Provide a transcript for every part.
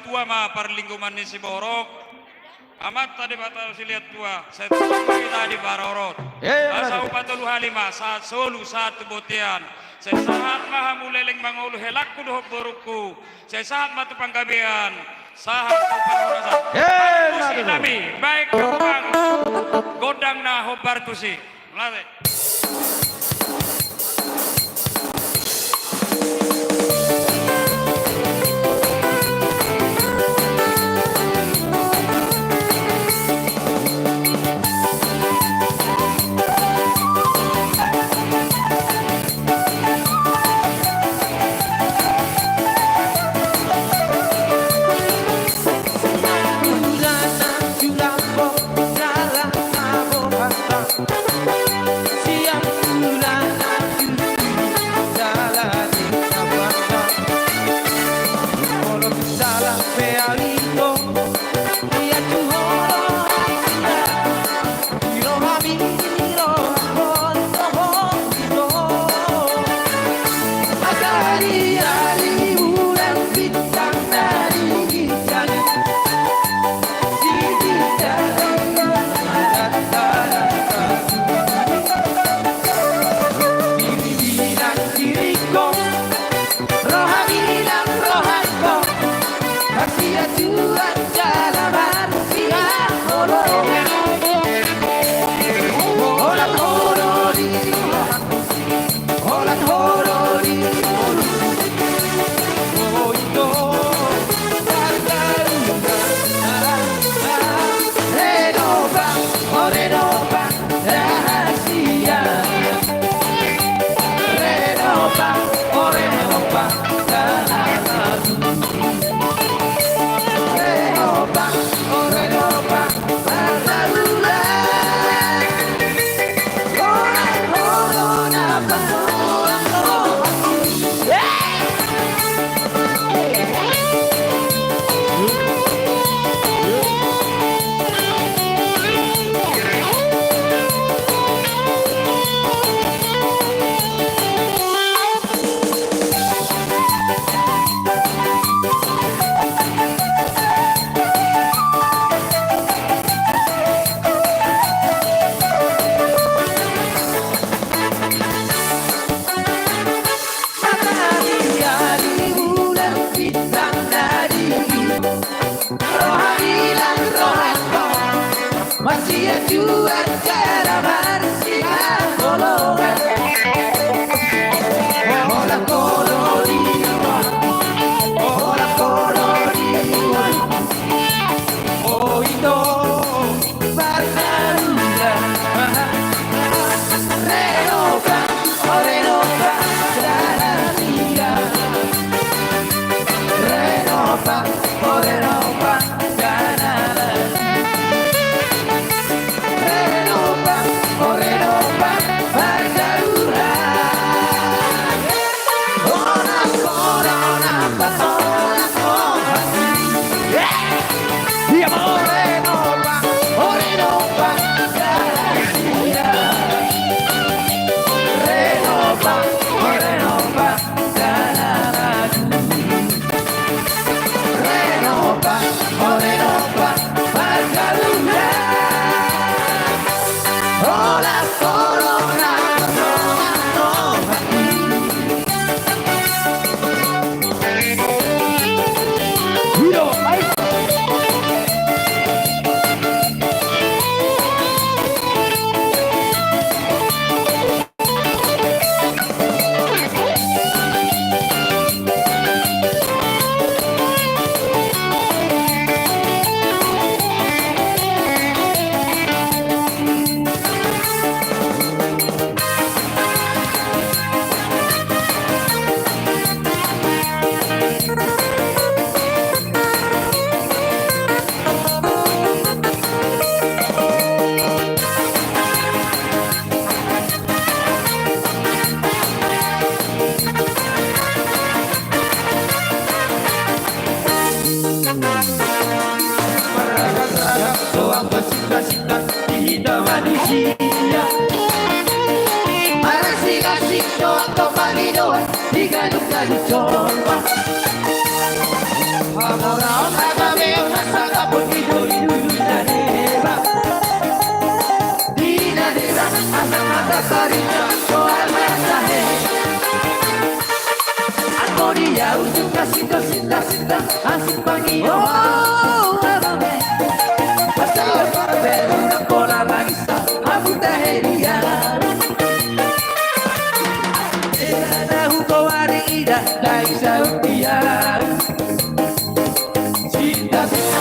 tua ma parlingkuman ni si Borok. Amat tadi batal si lihat tua. Saya kita di Barorot. Asa upatulu halima saat solu satu botian. Saya sahat maha muleleng mangulu helakku dohok borukku. Saya sahat matu panggabean. Sahat tusi nami baik kembang godang na hobar tusi. Melate. Así pagi oh amame pasaba para ver una cola la vista a putaheria era la jugo varida la isa utia cinta cinta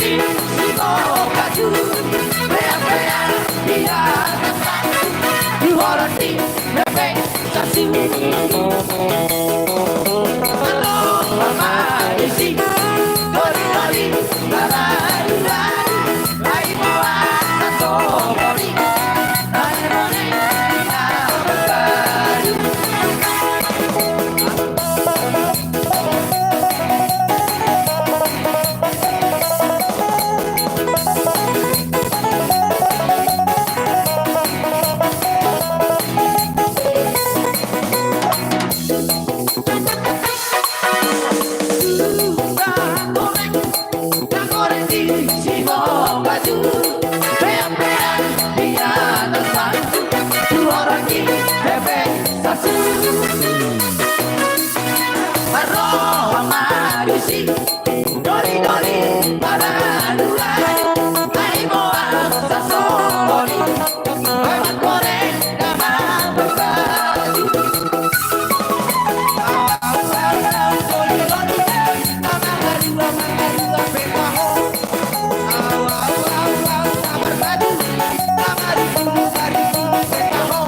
di Simo Baju Beak-beak di atas batu Di horor di bebek sasu Halo mama isi Dori-dori Lari-lari Lai bawa satu bori Lai-lari Kita berbaju Dori-dori pada dulai Hai boang sasori Hemat goreng damang berbaju Dori-dori Mangga dua pekaho Kamar baju Kamar dulu pekaho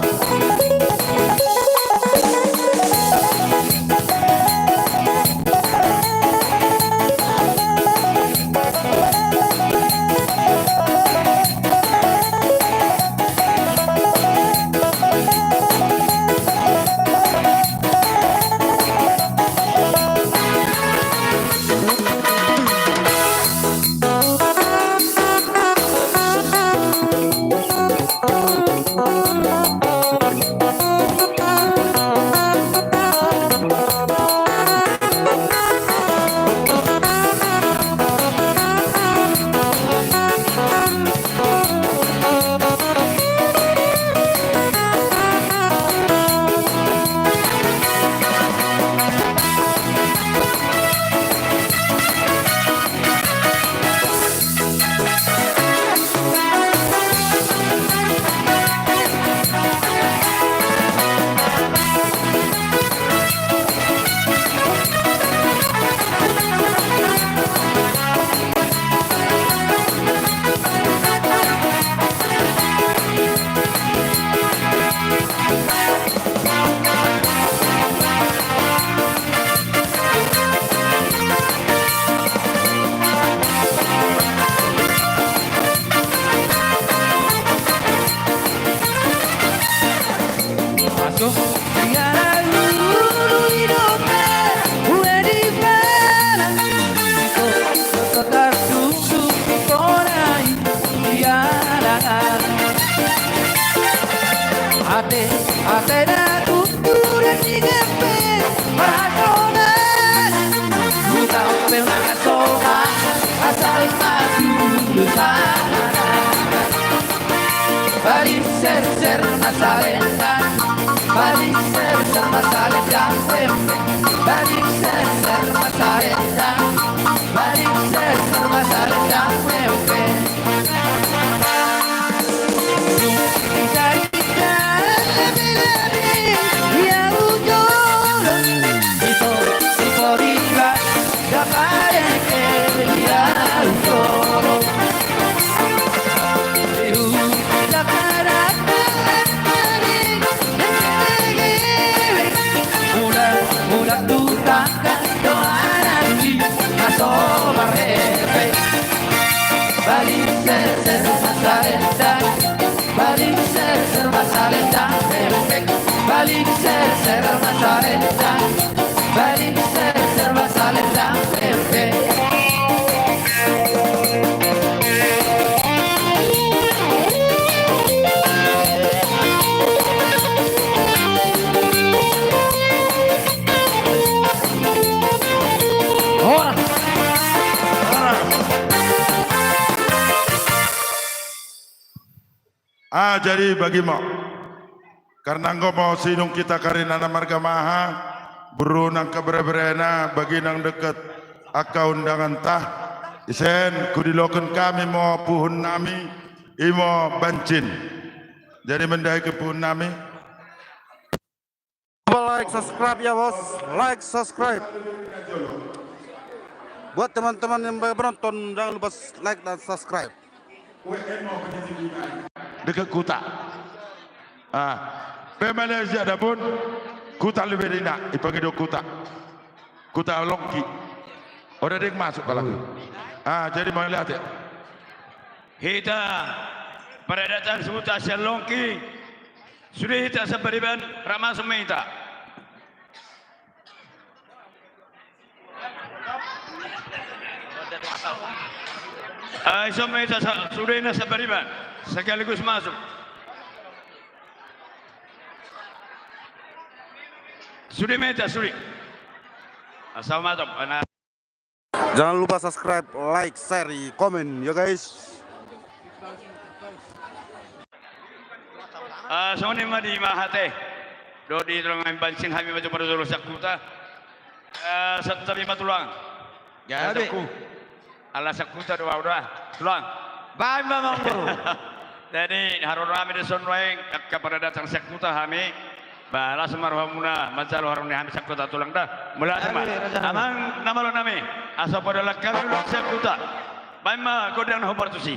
Ser masalenta, balik ser masalenta, balik ser masalenta, balik ser masalenta, balik ser masalenta, balik ser masalenta, jadi bagi mau karena engkau mau sinung kita karena marga maha berunang keberberena bagi nang deket aka undangan tah isen kudiloken kami mau puhun nami imo bancin jadi mendai ke puhun nami like subscribe ya bos, like subscribe. Buat teman-teman yang menonton jangan lupa like dan subscribe. Dekat Kuta. Malaysia ada pun Kuta lebih dina, ipagi do Kuta. Kuta Longki. Udah dek masuk kalau. Jadi mau lihat ya. Kita pada datang sebuta Longki sudah kita seberiban ramah semita. Semita sudah ini seberiban sekaligus masuk. Sudah meta sudah. Assalamualaikum. Jangan lupa subscribe, like, share, komen ya guys. Soni madi mahate. Dodi tulang bancing kami macam pada dulu sakuta. Setabi matulang. Ya adik. Ala sakuta doa doa. Tulang. Bye mamang bro. Jadi harun kami deson wae kepada datang sakuta kami. Balas marhamuna macalu harun kami sakuta tulang dah. Mula teman. Amang nama lo nami. Asa pada lakar sakuta. Bye ma kodang hobar tusi.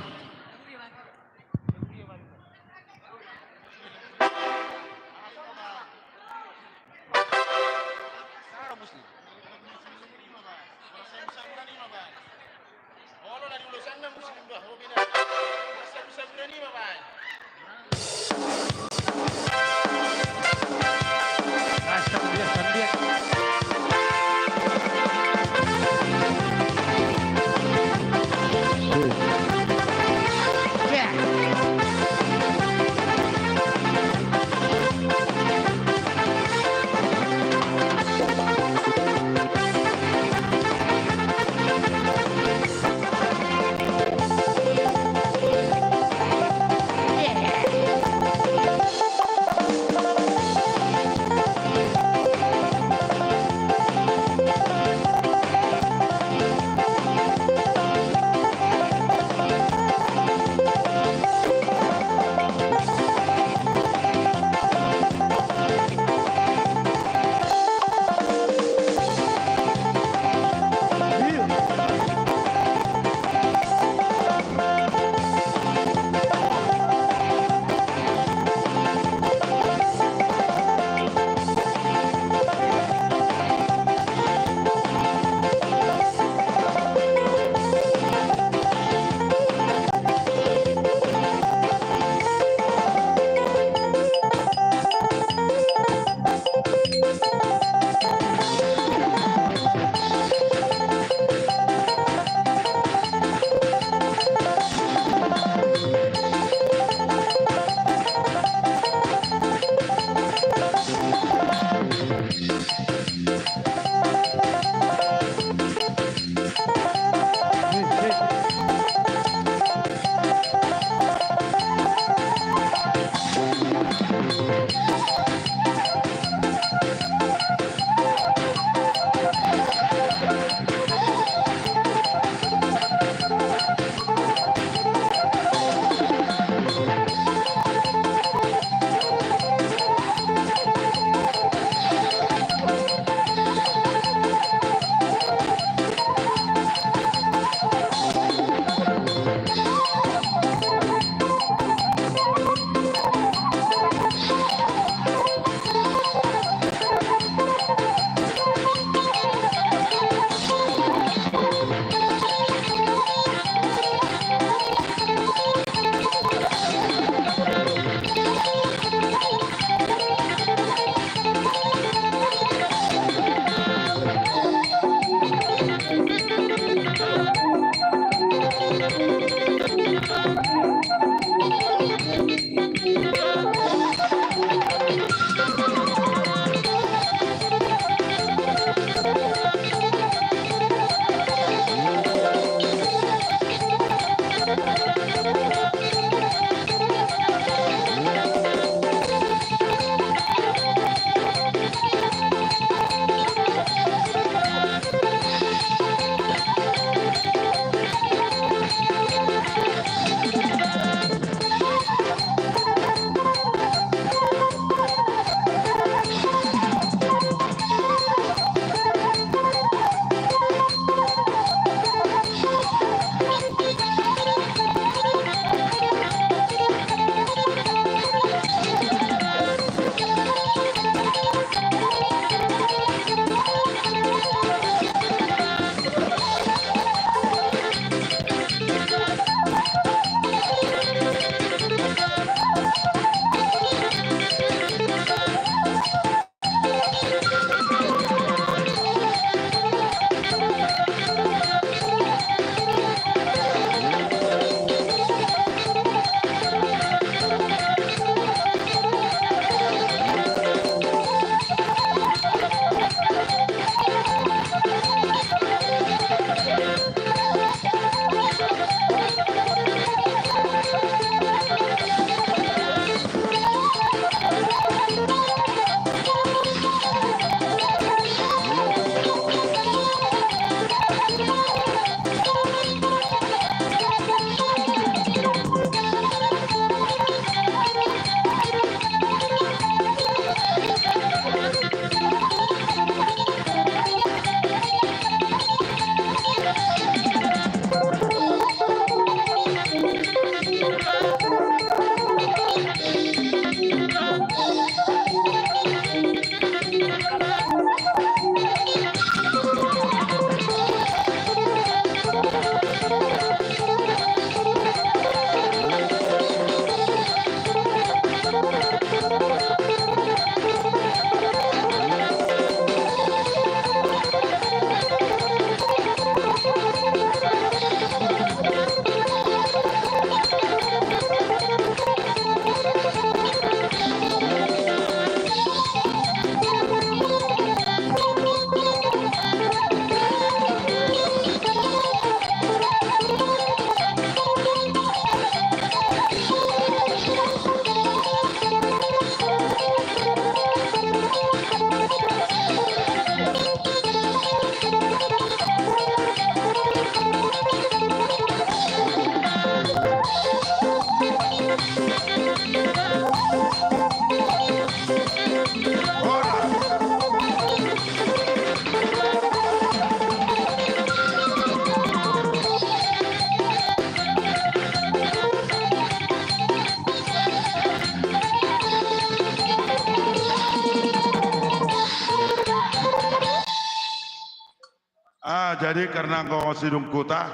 jadi karena kau sidung kuta,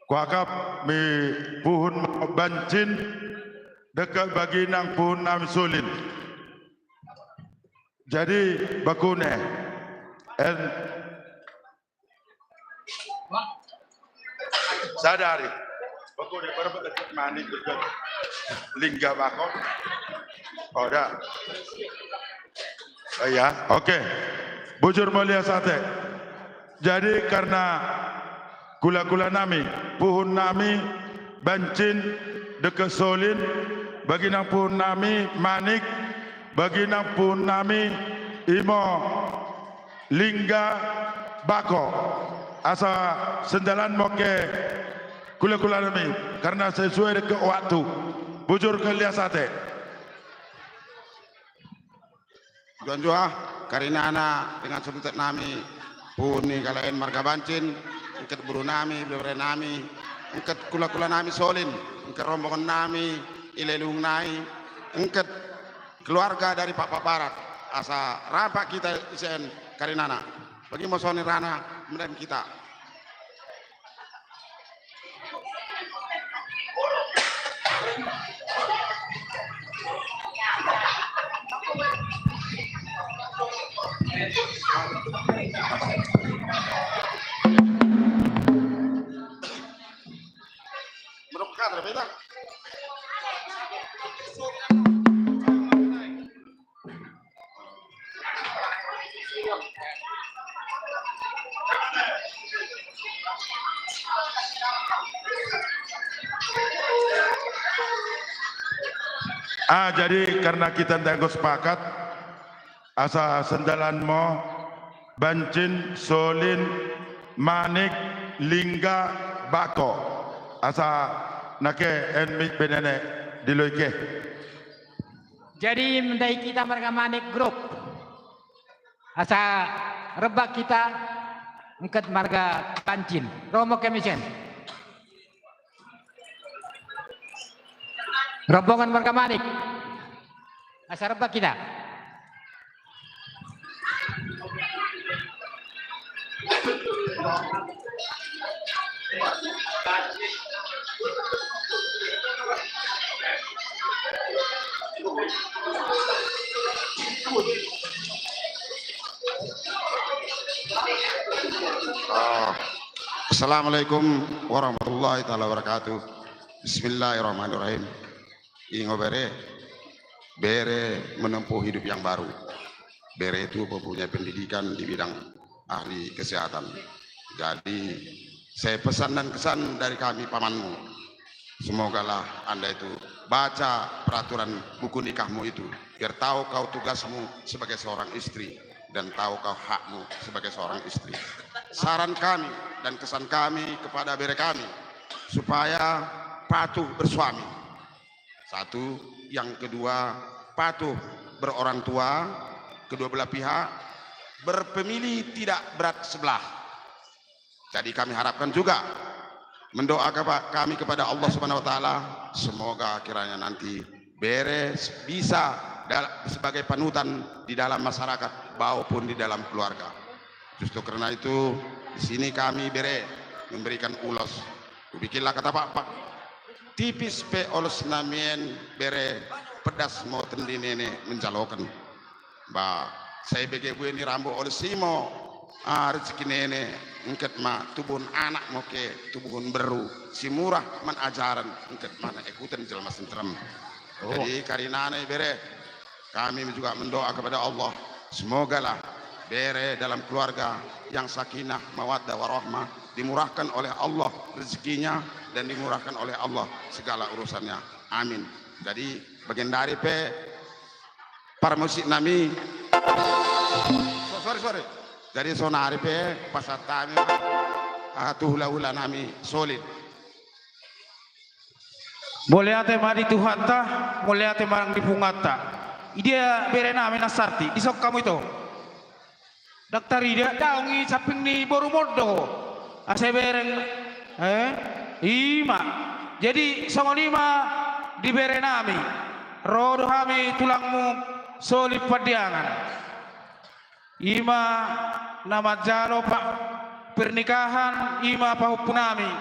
kuakap mi puhun bancin dekat bagi nang puhun nam sulin. Jadi bakune en sadari bakune berapa dekat mani dekat lingga bako. Oh dah. Oh ya, oke. Bujur mulia sate. Jadi karena kula-kula nami, puhun nami, bancin, dekat solin, bagi nang puhun nami, manik, bagi nang puhun nami, imo, lingga, bako. Asa sendalan moke kula-kula nami, karena sesuai dekat waktu. Bujur mulia sate. Tuan jua karena anak dengan sebutan nami puni kalain marga bancin engket buru nami bere nami engket kula-kula nami solin engket rombongan nami ilelung nai engket keluarga dari Pak Barat asa rampak kita isen karena anak bagi mosoni rana mendem kita. Merupakan berbeda. Jadi karena kita tengok sepakat asa sendalan mo bancin solin manik lingga bako asa nake enmik benene diloike. Jadi mendai kita mereka manik grup asa rebak kita engket marga bancin romo kemisen rombongan marga manik asa rebak kita. Assalamualaikum warahmatullahi taala wabarakatuh. Bismillahirrahmanirrahim. Ingo bere menempuh hidup yang baru. Bere itu mempunyai pendidikan di bidang ahli kesehatan. Jadi saya pesan dan kesan dari kami pamanmu, semogalah Anda itu baca peraturan buku nikahmu itu biar tahu kau tugasmu sebagai seorang istri dan tahu kau hakmu sebagai seorang istri. Saran kami dan kesan kami kepada bere kami supaya patuh bersuami. Satu, yang kedua patuh berorang tua, kedua belah pihak berpemilih tidak berat sebelah. Jadi kami harapkan juga mendoakan kami kepada Allah Subhanahu wa taala semoga kiranya nanti beres bisa sebagai panutan di dalam masyarakat maupun di dalam keluarga. Justru karena itu di sini kami bere memberikan ulos. Bikinlah kata Pak tipis pe olos namien bere pedas mau tendi nene menjalokan. Ba saya bege gue ni rambo olos simo rezeki nene engket ma tubun anak moke tubun beru si murah man ajaran engket mana ikutan jelma sentrem. Jadi karena bere kami juga mendoa kepada Allah semoga lah bere dalam keluarga yang sakinah mawaddah warahmah dimurahkan oleh Allah rezekinya dan dimurahkan oleh Allah segala urusannya. Amin. Jadi bagian dari pe para musik nami sorry dari sonari pe pasatami tuhula nami solid. Boleh ate mari Tuhan ta, boleh ate marang dipungata. Dia bere nami nasarti, isok kamu itu. Dokter dia daungi samping ni boru modo. Ase bereng ima. Jadi songo lima di bere nami. Rodo hami tulangmu solid padiangan. Ima nama jalo Pak pernikahan ima pahupunami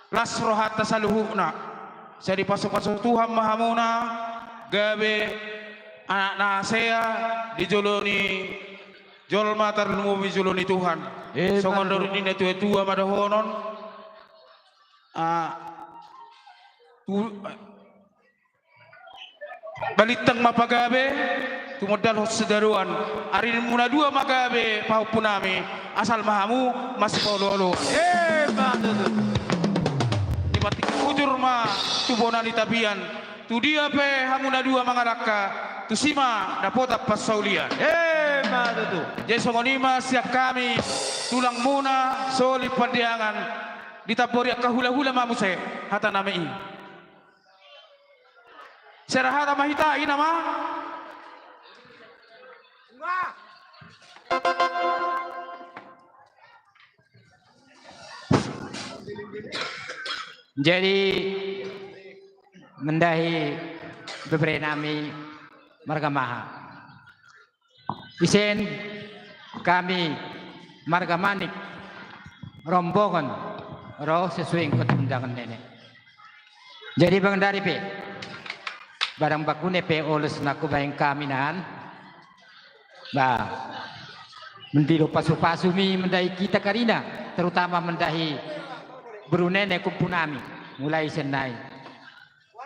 lasro hatta saluhuna jadi pasok-pasok Tuhan Mahamuna gabe anak nasea dijoloni jolma tarlumu bijoloni Tuhan songondor ini tua madahonon balitang mapagabe tumodal sedaruan arin muna dua magabe pahupunami asal mahamu masih pololo di batik ujur ma tubona di tabian tu dia pe hamuna dua mangalaka tu sima dapota pasaulian jadi songonima siap kami tulang muna soli pandiangan ditabori kahula-hula mamuse hata namai serahata mahita ina ma jadi mendahi beberenami marga maha isen kami marga manik rombongan roh sesuai ikut undangan nenek jadi bang dari pe barang bakune pe oleh naku bayang kami nan bah mendilo pasu-pasu mi mendahi kita karina terutama mendahi berunene kumpunami mulai senai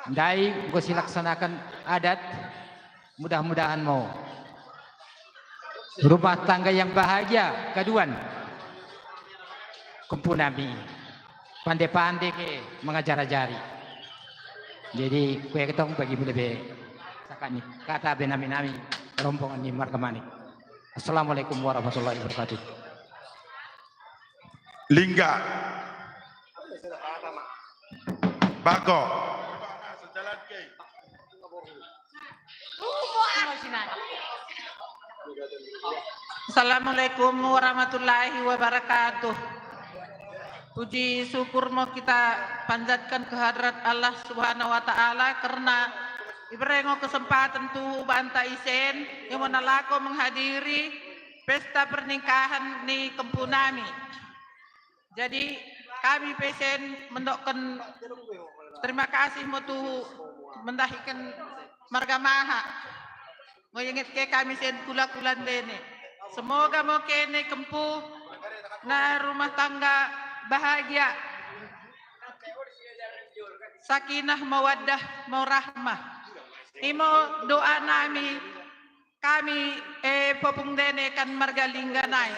mendai gue silaksanakan adat mudah-mudahan mau rumah tangga yang bahagia kaduan kumpunami pandai-pandai ke mengajar-ajari jadi kue ketong bagi lebih sakani kata benami-nami rombongan di marga manik. Assalamualaikum warahmatullahi wabarakatuh. Lingga Bako Assalamualaikum warahmatullahi wabarakatuh. Puji syukur mau kita panjatkan kehadrat Allah Subhanahu wa taala karena iberengo kesempatan tuh banta isen yang menalako menghadiri pesta pernikahan di Kempunami. Jadi kami pesen mendokkan terima kasih mau tuh mendahikan marga maha. Mau ingat ke kami sen kula-kulan dene. Semoga mau kene kempu na rumah tangga bahagia, sakinah mawaddah warahmah. Imo doa nami kami popung dene kan marga lingganai.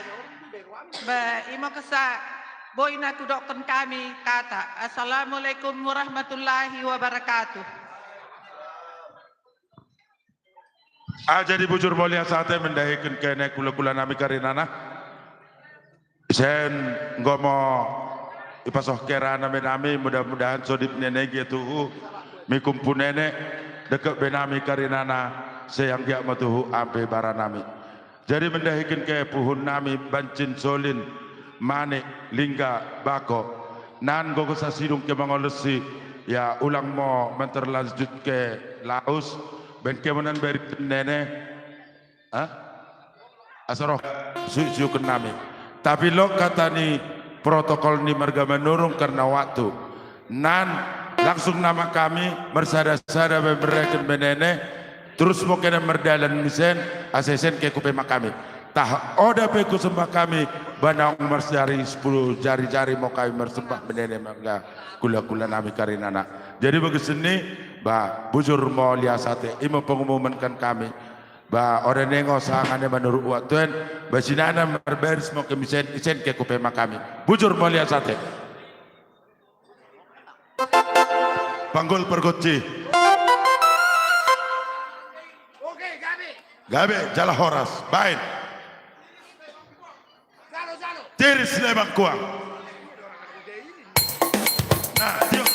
Ba imo kesa boy na kudokkan kami kata assalamualaikum warahmatullahi wabarakatuh. Jadi bujur mulia saatnya mendahikan kene kula-kula nami karinana sen ngomo ipasoh kera nami mudah-mudahan sodip nenek gitu mikumpu nenek dekat benami karinana sayang dia matuhu ampe baranami jadi mendahikan ke puhun nami bancin solin manik lingga bako nan gogo sasidung ke mangolesi ya ulang mo menterlanjut ke laus ben kemenan beri nenek asaroh suyu nami. Tapi lo kata ni protokol ni marga menurun karena waktu. Nan langsung nama kami bersada-sada memberikan benene terus mungkin merdalan misen asesen ke kupema kami. Tah oda peku sembah kami banang mersari 10 jari-jari mau kami mersembah benene mangga kula-kula nami karinana. Jadi begitu ba bujur mau liasate imo pengumumankan kami. Ba orang nengo sangannya menurut waktuan basinana merberis mau kemisen isen ke kupema kami bujur mulia sate panggul pergoci gabe jala horas bain tiris lebang kuang nah yuk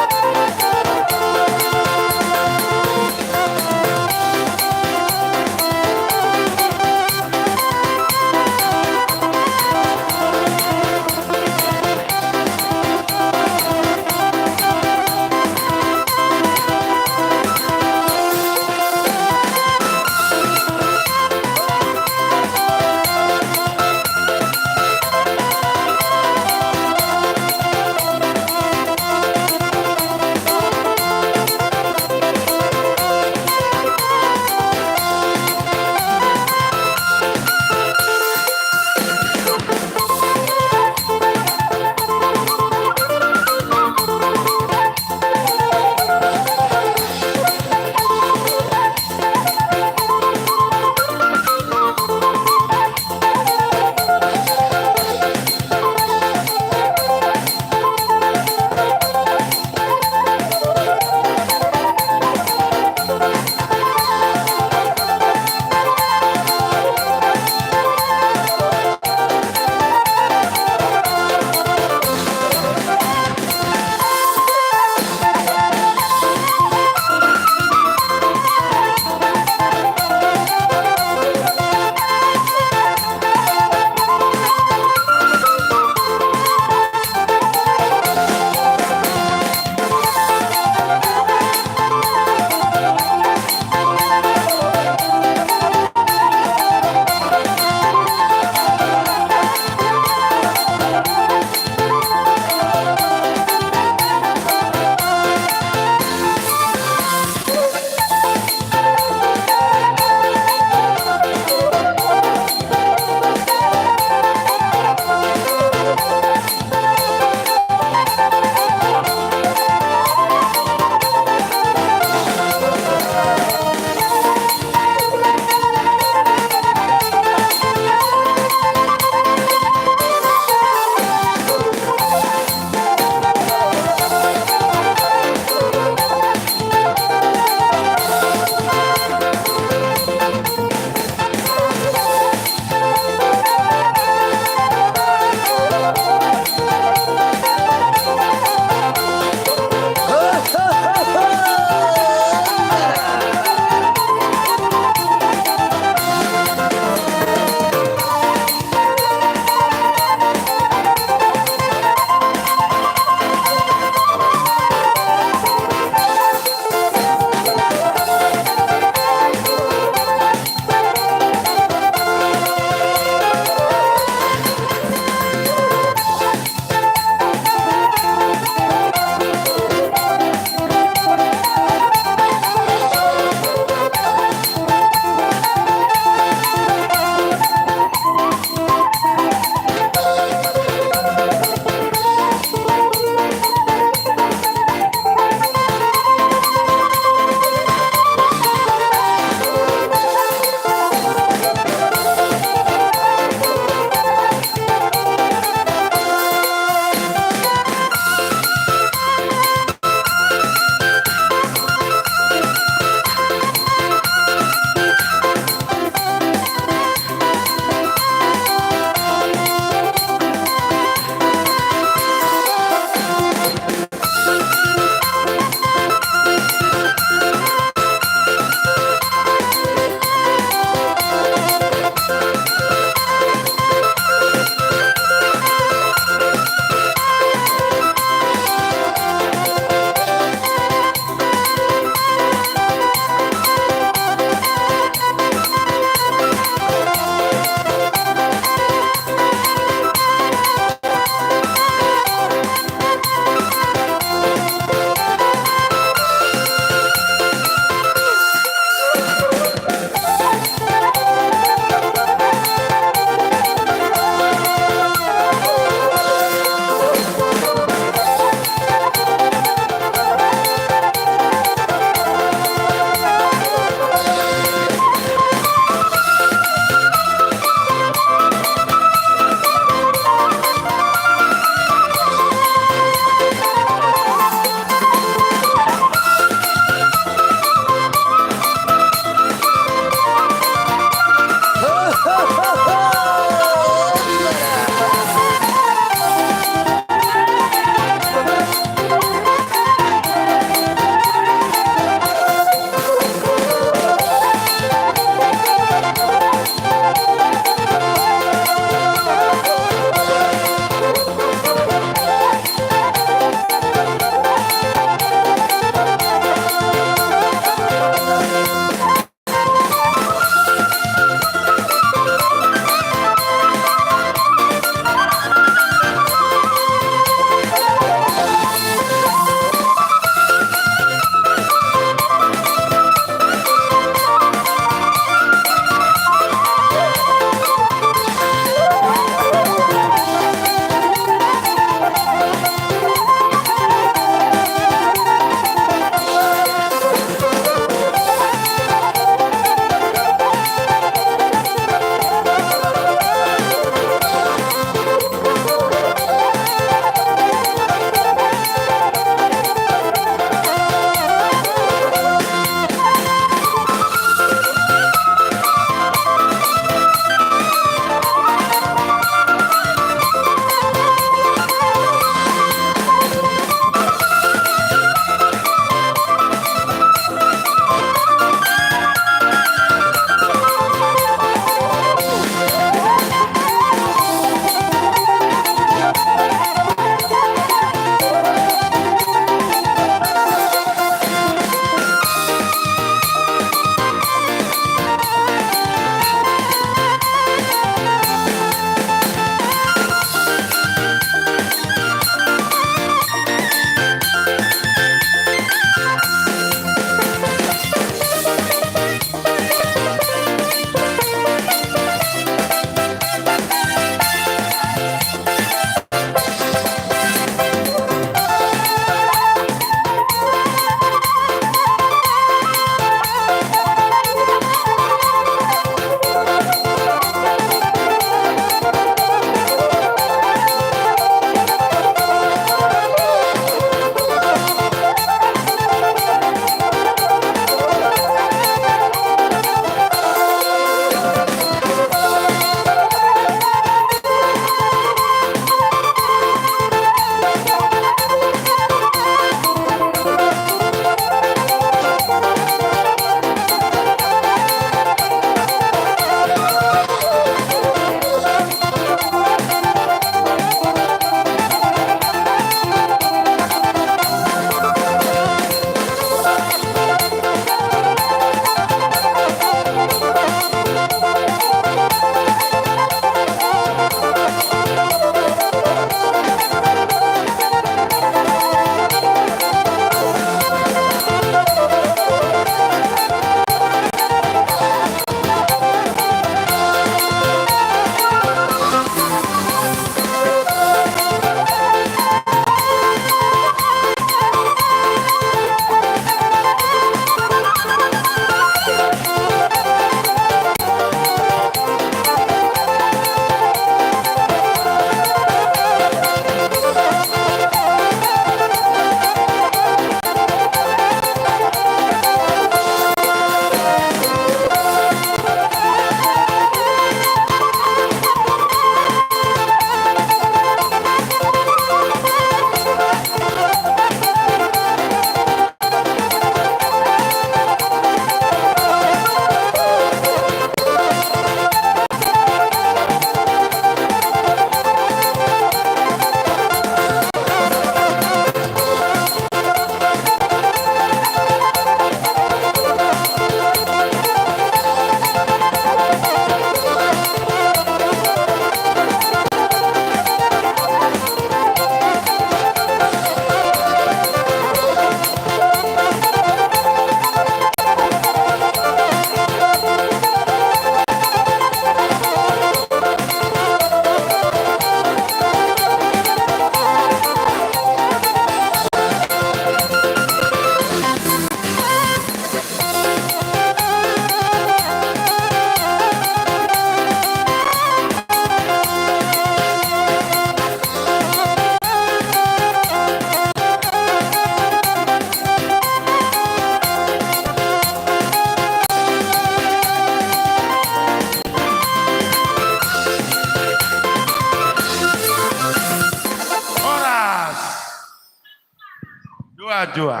Ajua.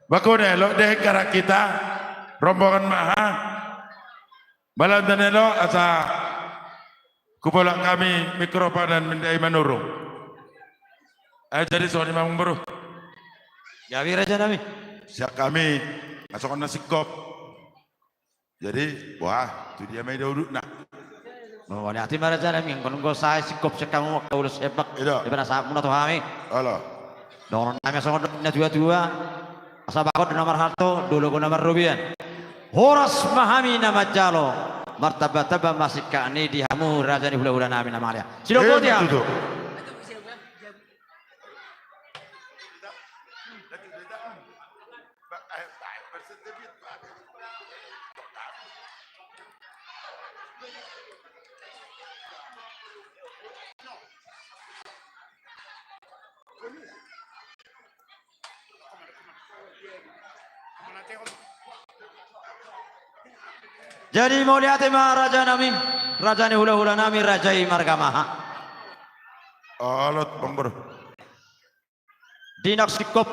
Bakunelo deh kara kita rombongan maha. Balantanelo asa kupulang kami mikrofon dan mendai menurung. Jadi soal Imam Bro. Gawi Raja Nami. Siap kami masukkan nasi kop. Jadi wah itu dia main dulu nak. Oh, ni hati Raja Nami yang kono saya sikop sekamu waktu udah sepak. Di mana saat muna tuh kami. Halo. Dong kami sangat dua. Asabakot nomor 1 dulu ko nomor Rubian. Horas mahami nama jalo. Martaba masih kani dihamu Raja ni hula-hula nami nama dia. Silo ko dia. Jadi mau lihat Raja Nami, Raja ni hula-hula nami, Raja Margamaha. Alot Bang Bro. Dinak sikop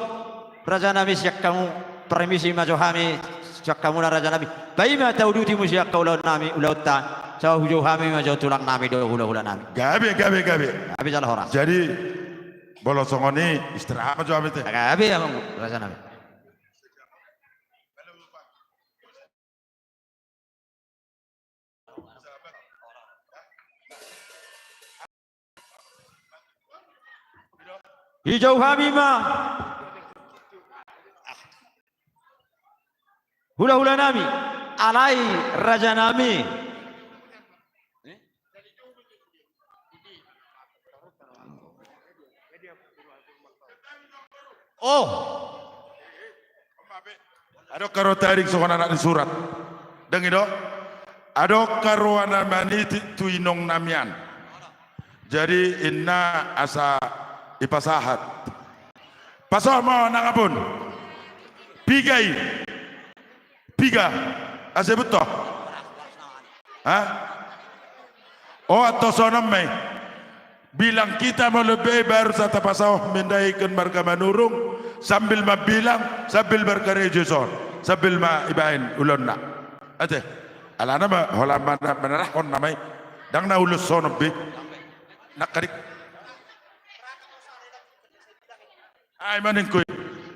Raja Nami siak kamu permisi majohami siak kamu na Raja Nami. Bayi ma tahu duti musiak kau laut nami ulautan. Saya hujau kami majo tulang nami do hula-hula nami. Gabe. Gabe jalan horas. Jadi bolosongoni istirahat majo kami teh. Gabe ya Bang Raja Nami. Hijau Hamimah hula-hula nami alai Raja Nami. Oh Ada karo tarik sokan anak di surat dengi do ada karo anak mani tuinong namian jadi inna asa ipasahat pasal mau nangapun piga asa betul oh atau sonam mai bilang kita mau lebih baru satu pasal mendaikan marga manurung sambil mabilang sambil berkerejuson sambil ma ibain ulun nak ate alana ma hola manarah kon namai dang na ulus sonam bi nak karik ay maning kuy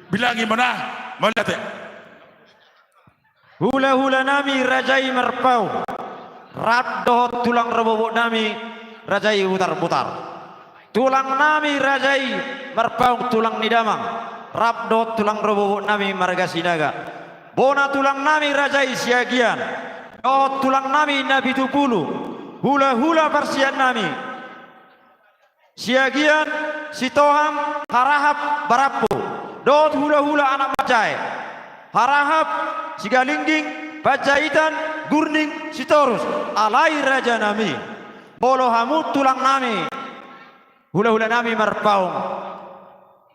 bilangi mo na malate hula-hula nami Rajai Merpau raddo tulang rebobok nami Rajai putar-putar tulang nami Rajai Merpau tulang nidamang rabdo tulang rebobok nami Marga Sinaga bona tulang nami Rajai Siagian do tulang nami Nabi Tupulu hula-hula persian nami Siagian Sitohang Harahap Barapu dot hula-hula anak Majai Harahap Sigalingging Bajaitan Gurning Sitorus alai Raja Nami bolo hamu tulang nami hula-hula nami Merpaung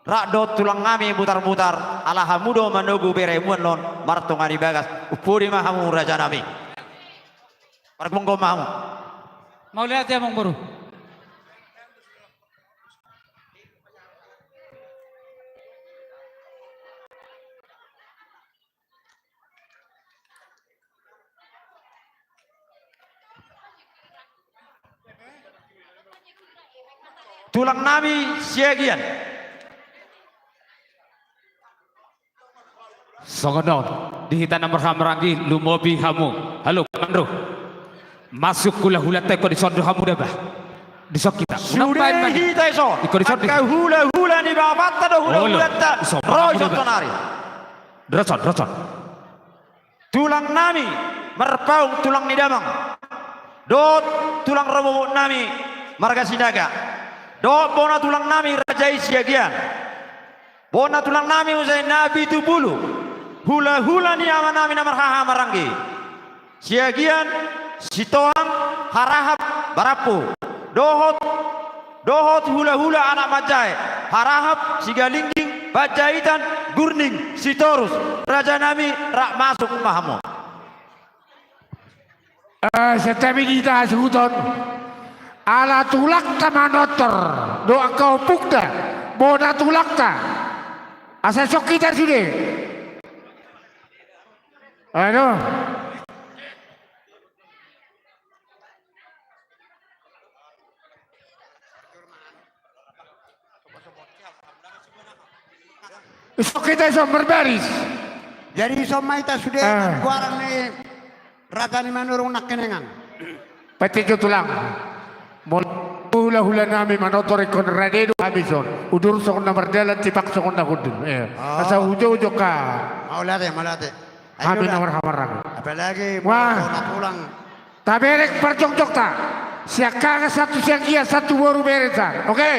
rakdot tulang nami mutar-mutar ala hamudo manogu beremuan lon martungani bagas upuri mahamu Raja Nami parmonggo mahamu Mau lihat ya Bang Bro. tulang nami Siagian Songodon dihitan nomor hamerangi lumobi hamu halo Mandro masuk hula-hula teko di sondo hamu debah di sok kita sudah hita iso maka hula-hula ni babata do hula-hula ta rojo tonari Droson tulang nami Merpaung tulang nidamang dot tulang rebobok nami Marga Sinaga dot bona tulang nami Rajai Siagian bona tulang nami usai Nabi Tubulu hula-hula ni ama nami namar haha marangi Siagian Sitohang Harahap Barapu dohot hula-hula anak Majai Harahap Sigalingging Bajaitan Gurning Sitorus Raja Nami rak masuk mahamu setabi kita sebuton ala tulak ta manotor doa kau pukta bona tulak ta Asal sok kita sudah. Aduh. Sok kita sok berbaris. Jadi somai ta sudah guarang ni raga ni manurung nak kenengan. Pati tulang. Hula-hula nami manotori kon radedo habison. Udur sok na berdalan tipak sok na kudul. Asa ujo-ujo ka. Malate. Habi na warang-warang. Apalagi Wah. pulang. Taberek percok-cok ta. Siaka satu siang satu baru beresan. Oke?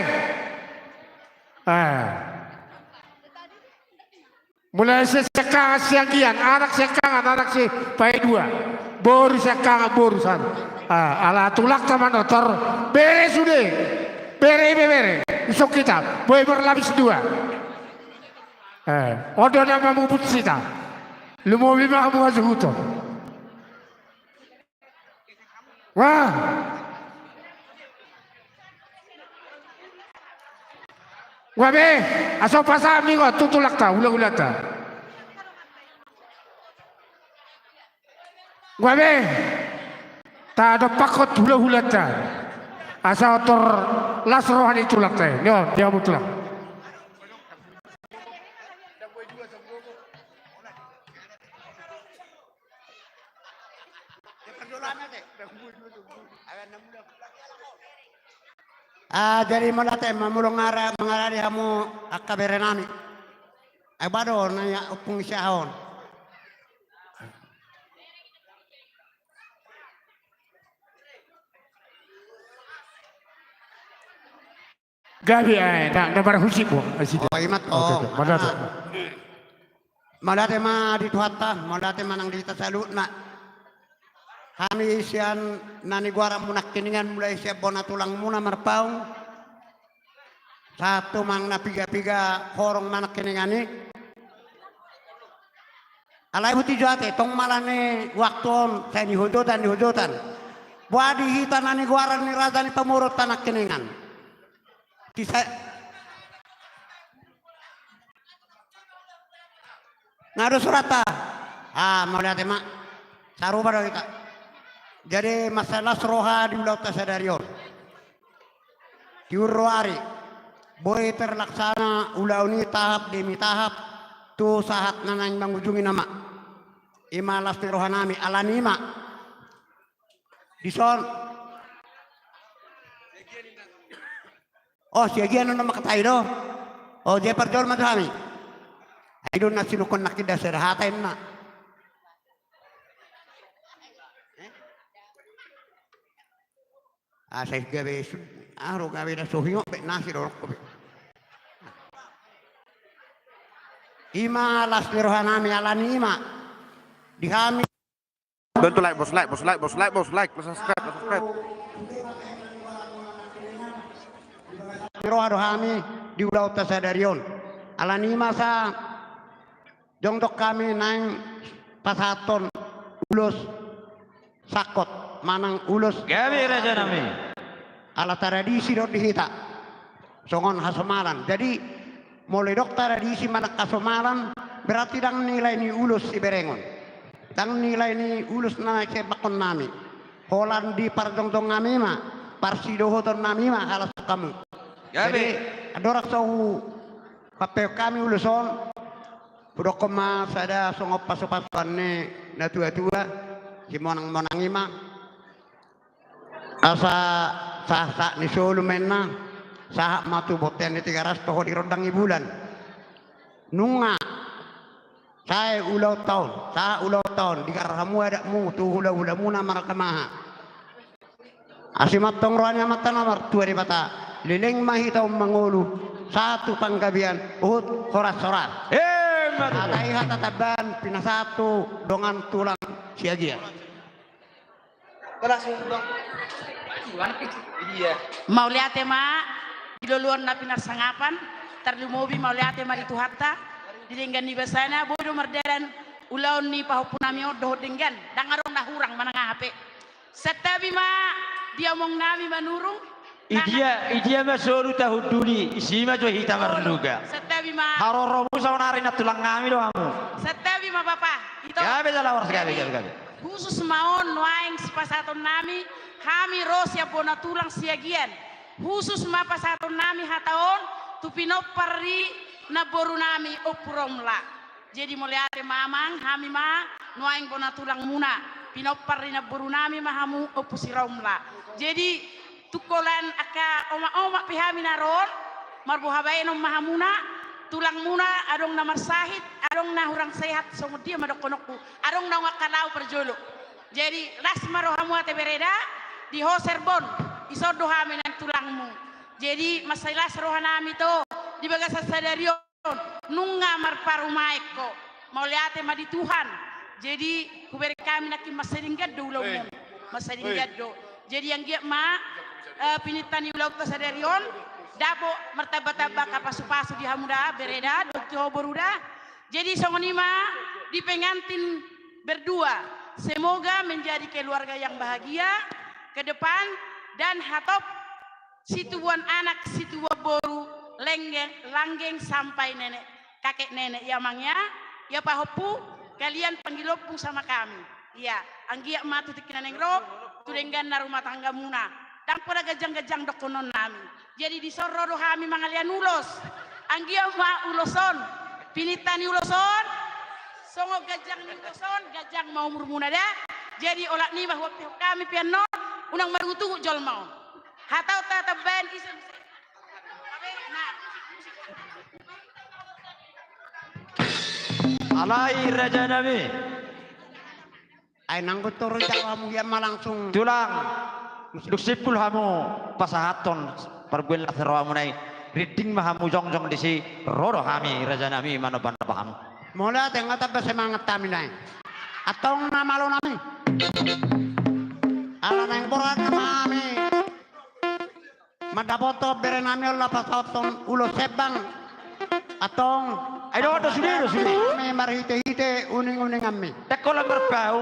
Mulai sekangan siang anak sekangan anak si pai dua. Baru sekangan borusan. Ala tulak sama notor bere sudah bere isok kita boleh berlapis dua odo nama mubut sita lu mau bima kamu kasih huto wah be asal pasal ni kau tutulak ta ulah ta be tak ada pakot hula-hula ta. Asal tor las rohani tulak ta. Dia mutulak. Jadi malate mamulong mengarari kamu akaberenami. Bado nanya upung siahon. Gabi nak berhusik bu. Oh imat malate ma dituhatta malate manang dita salut nak. Kami sian nani guara munak kiningan mulai siap bona tulang muna marpaung. Satu mang na piga horong manak kiningani. Alai buti jate tong malane waktu saya dihudotan. Buadi hitan nani guara ni raja ni pemurut tanak kiningan. Ngadu surata. Mau lihat mak. Saru pada kita. Jadi masalah seroha di Laut Tasadarion. Di Urwari. Boleh terlaksana ulauni tahap demi tahap. Tu sahat nanang mengujungi nama. Imalas di rohanami alanima. Di son. Oh, siagian nama kata itu. Oh, dia perjual macam kami. Itu nasi nukun nak tidak sederhatain nak. Saya gawe gawe dah sohio be nasi dorok be. Ima las rohanami alanima. Di kami. Bantu like, subscribe. Roha rohami di Laut Tasadarion. Alanima sa jongdok kami nang pasaton ulus sakot manang ulus. Gabi raja nami. Ala tradisi dok dihita. Songon hasamalan. Jadi mulai dok tradisi manang kasamalan berarti dang nilai ni ulus si berengon. Dang nilai ni ulus na sebakon nami. Holandi parjongdong nami ma. Parsidohoton nami ma halas kamu. Jadi adorak sahu papel kami uluson budok koma sada songop pasu-pasuan ne na tua-tua si monang ima asa sah ni solo menna sah matu boten ni 300 toho di rondang bulan nunga saya ulau tahun di karamu ada mu tu hula muna marakamaha asimat tong rohanya mata nomor 2 di mata liling mahitaw mangulu satu panggabian uhud sorat atai hatataban pinasatu dongan tulang siagia mau lihat ma diluluan na pinasangapan terlumobi mau lihat ma itu hatta dilinggan ni basana bodo marderan ulaun ni pahupunami do dinggan dangarong na hurang mananga hape setabi ma dia mong nami manurung Idia masuk tahu duli, isi maju hitam berluga. Setabi ma. Haroromu sama nari nak tulang ngami doang kamu. Setabi ma bapak. Itu. Ya beda lawar sekali. Khusus maon nuaing pasaton nami, kami rosia bona tulang siagian. Khusus ma pasaton nami hataon, tupino pari na boru nami opuromla. Jadi mulai mamang, kami ma nuaing bona tulang muna. Pinopari na boru nami mahamu opusiromla. Jadi tukolan aka oma pihami naron marbuhabay nung mahamuna tulang muna adong na marsahit adong na hurang sehat songo dia madokonokku adong na ngakalau perjolo jadi las marohamu ate bereda di hoserbon isodo hami nang tulangmu jadi masailas rohanami to di bagasa sadarion nunga marparumaiko mau liate ma di Tuhan jadi kuberi kami nakin maseringgaddo ulawmu maseringgaddo jadi yang dia ma pinitani ulau kasadarion dabo martaba-taba kapasu-pasu di hamuda bereda dokter boruda jadi songonima di pengantin berdua semoga menjadi keluarga yang bahagia ke depan dan hatop situan anak situa boru langgeng sampai nenek kakek nenek ya mangnya ya pahopu kalian panggil opung sama kami iya anggia matu tikinaneng rob tudenggan na rumah tangga muna dan pada gajang-gajang dokonon nami. Jadi di sororo kami mangalian ulos. Anggia ma uloson. Pinitani uloson. Songo gajang ni uloson. Gajang mau murmuna dah. Jadi olak ni bahwa kami piano. Unang marutu jol mau. Hatau tata band isen. Alai Raja Nabi. Ay nanggut turu jawamu ya langsung. Tulang. Duksipul hamu pasahaton perbulan serawamu nai reading mahamu jong di si roro kami Raja Nabi mana paham. Mulai tengah tapi semangat kami nai. Atau nama lo nami. Ala neng borak kami. Madapoto berenami Allah pasahaton ulo sebang. Atau ayo ada sudah. Kami marhite uning kami. Tekola merbau.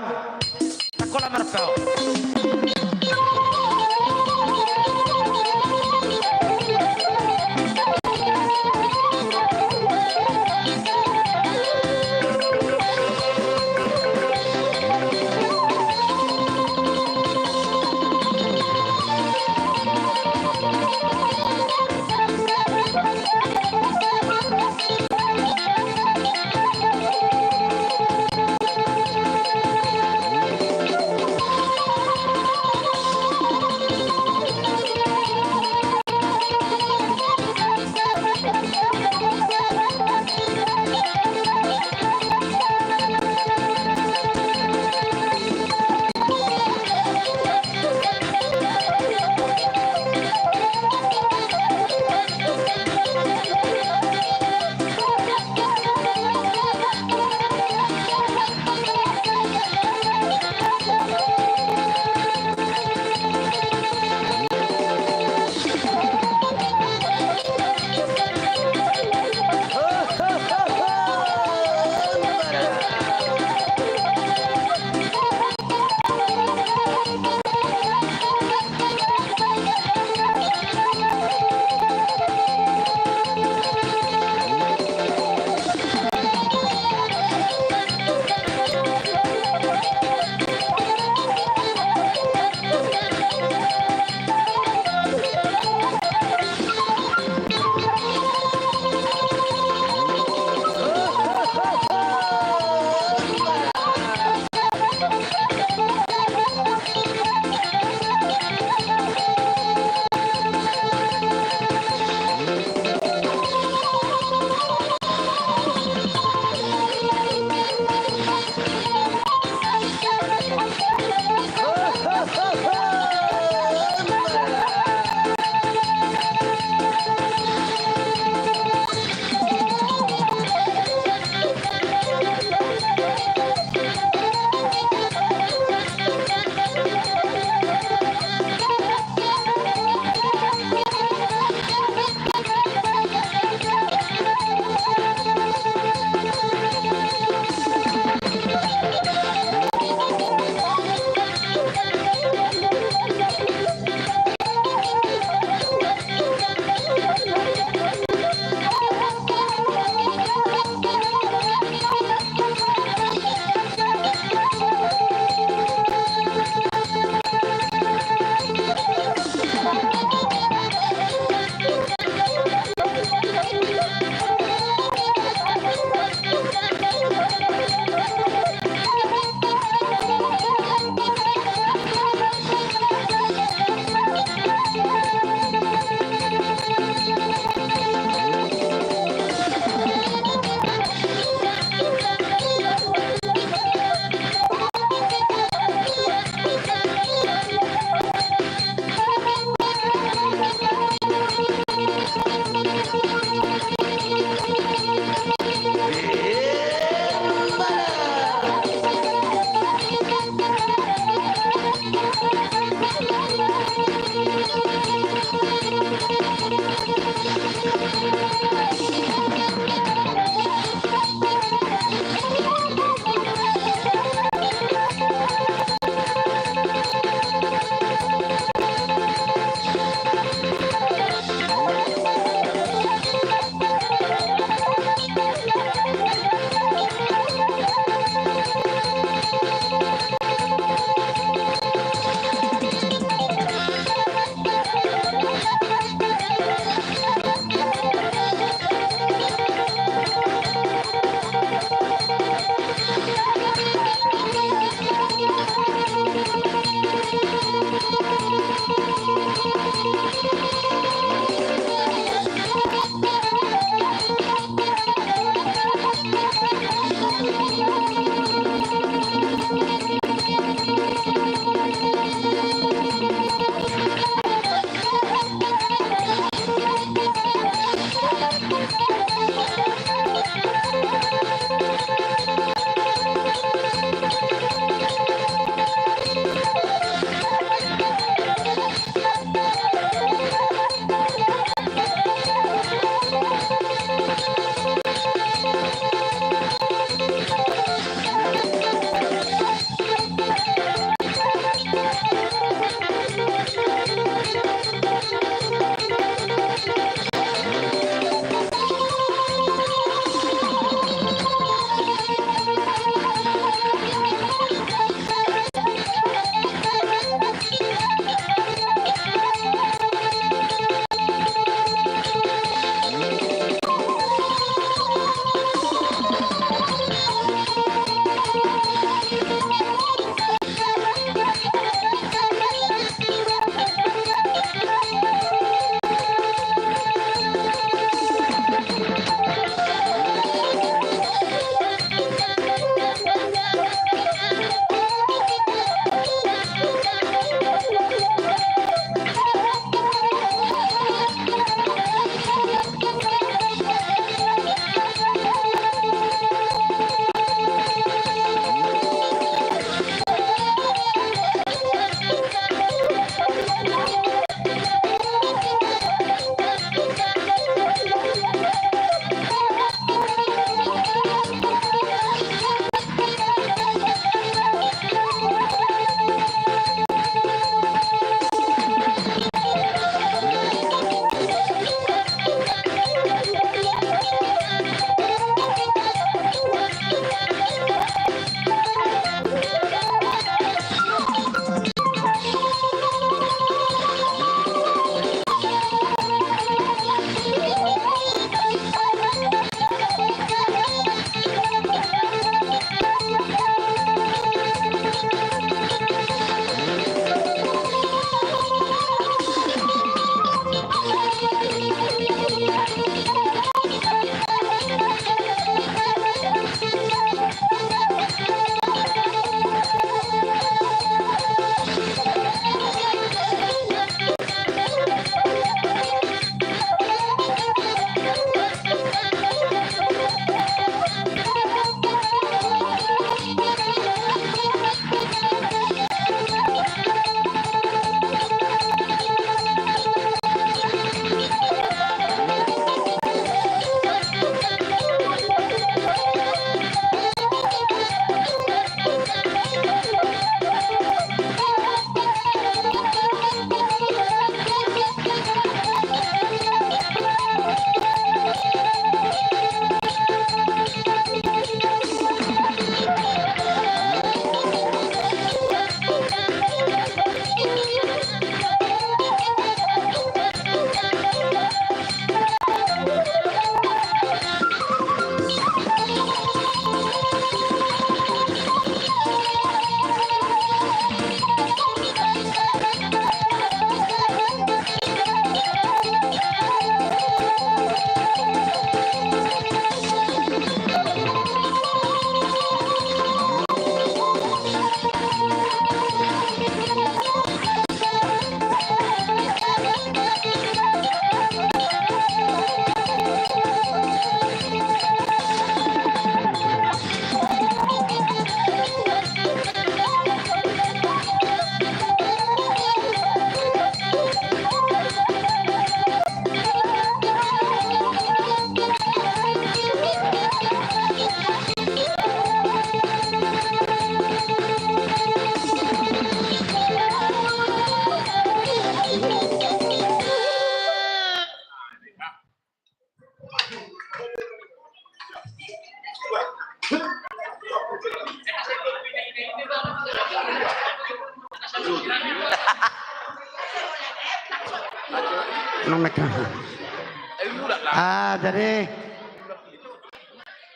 Jadi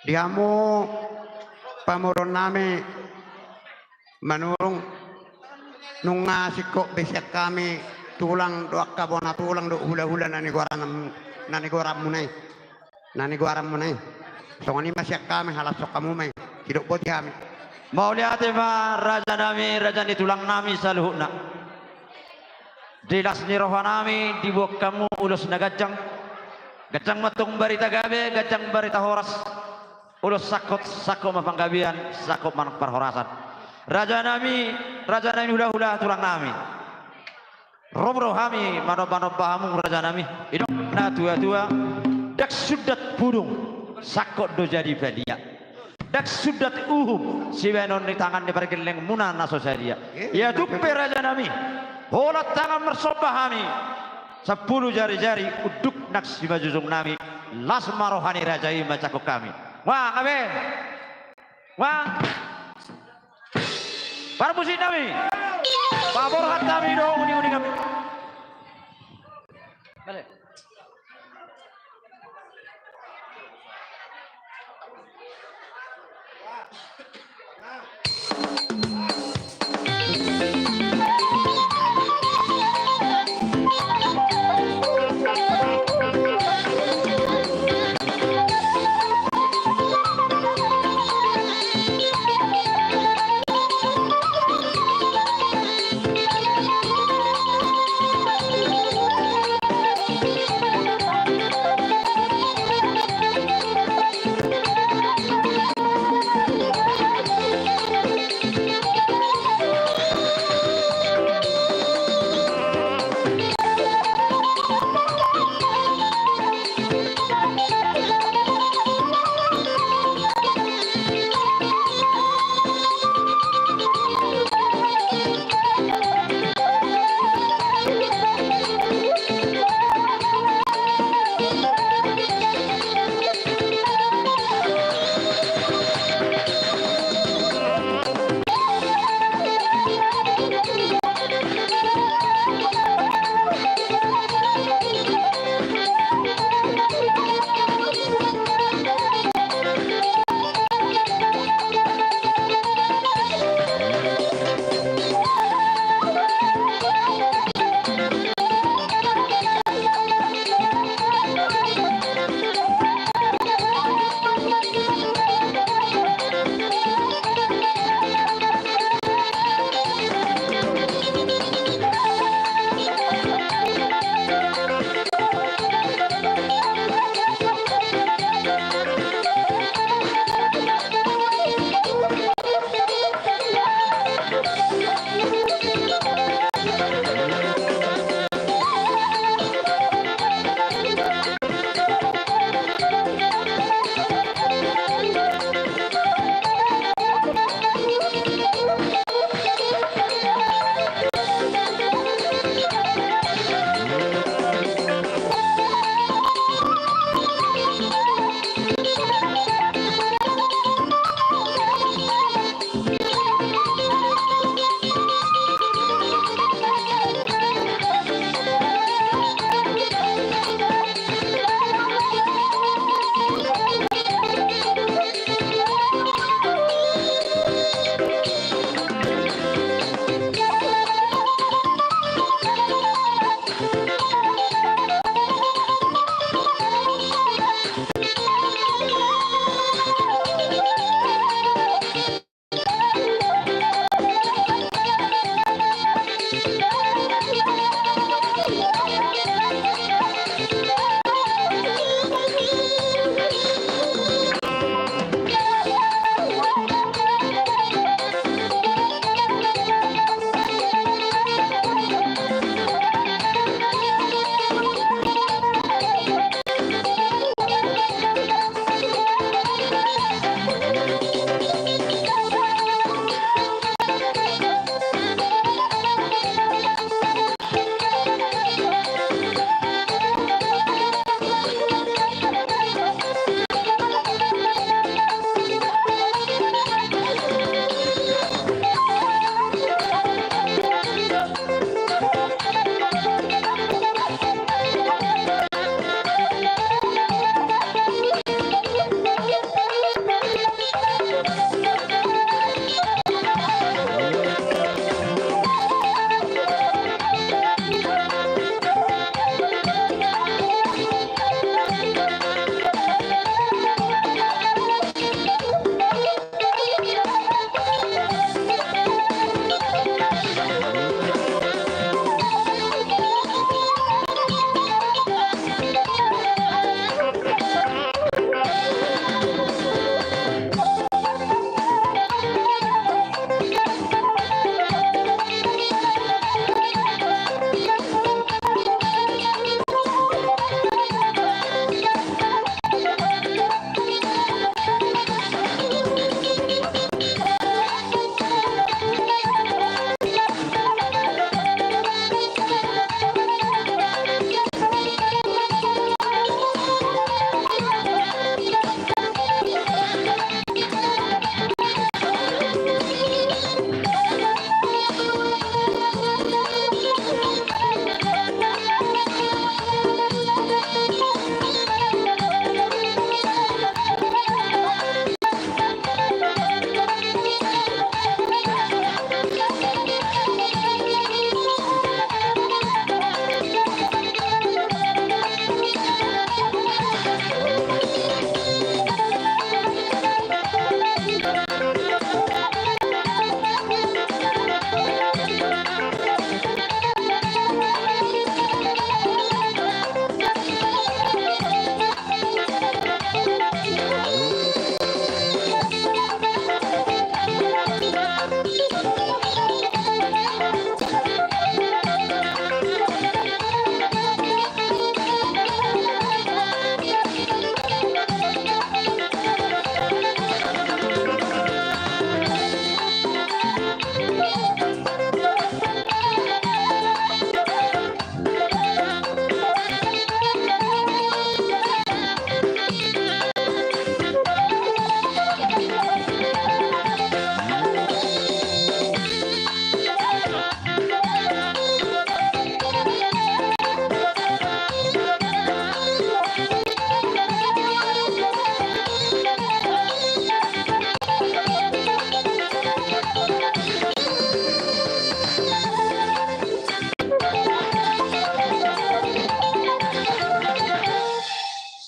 diamu pamurun nami manurung nunga sikok besek kami tulang doak kabona tulang do hula-hula nani goram munai songani masyak kami halas sok kamu mai hidup buat kami mau lihat ma raja ni tulang nami saluhna dilas ni roha nami dibuat kamu ulus nagajang gajang matung barita gabe gajang barita horas ulus sakot mapanggabian sakot manuk perhorasan raja nami hula-hula tulang nami robro kami manob pahamu raja nami hidup na tua-tua dak sudat burung sakot do jadi belia dak sudat si benon di tangan di pergeleng muna naso sadia ya dupe raja nami holat tangan mersobah kami 10 jari-jari uduk naks di majuzung nami las marohani rajai macakuk kami wah kaben wah para musim nami pabor hat kami do uni kami balik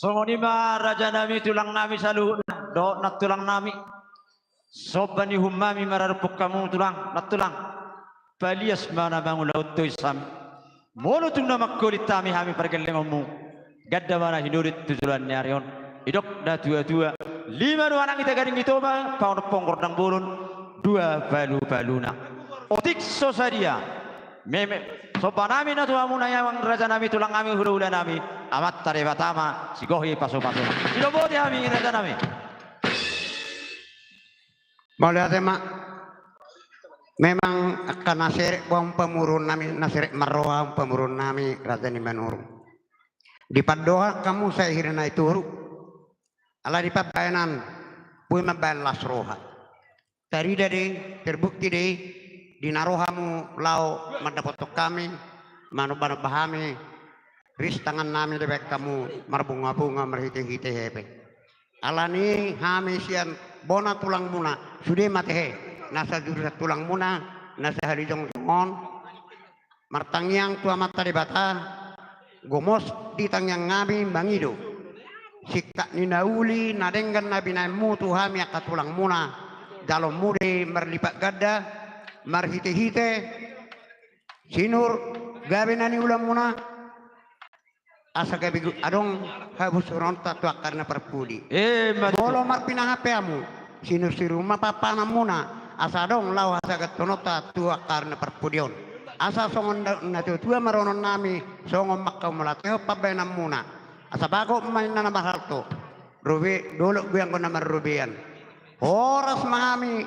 Songonima raja nami tulang nami saluhut do nak tulang nami. Sobani humami mararpuk kamu tulang nak tulang. Balias mana bangun laut tu isam. Molo tung nama kulit kami kami pergelemamu. Gadda mana hidurit tujuan nyarion. Idok dah tua-tua. 5 anak kita gading itu mah pound pongkor dang bulun 2 balu-baluna. Otik sosadia. Meme sopanami na tuamu na yang raja nami tulang kami hulu-hulu nami amat tare batama sigohi paso-paso. Iloboti kami raja nami. Boleh ada mak. Memang akan nasir buang pemurun nami nasir marwah pemurun nami raja ni manurung. Di padoa kamu saya hirna itu ala di pabayanan puy mabalas roha. Tari dari terbukti deh di narohamu lau mendapat kami manu-manu bahami ris tangan nami lebek kamu marbunga-bunga merhite-hite hepe. Alani hami sian bona tulang muna sudah mati he nasa jurusan tulang muna nasa harijong songon martangyang tua mata di bata gomos di tangyang ngami bangido sikta ni nauli nadenggan nabi naimu tuhami akat tulang muna dalam mude merlipat gadda marhite-hite sinur gabe nani ulang muna asa gabe adong habus ronta tua karena perpudi bolo mar pinangapeamu sinur siruma papana muna asa dong lau asa gatonota tua karena perpudion asa songon na tua maronon nami songon makka mulateo pabena muna asa bago main na mahalto rubi dulu gue yang nama rubian horas mahami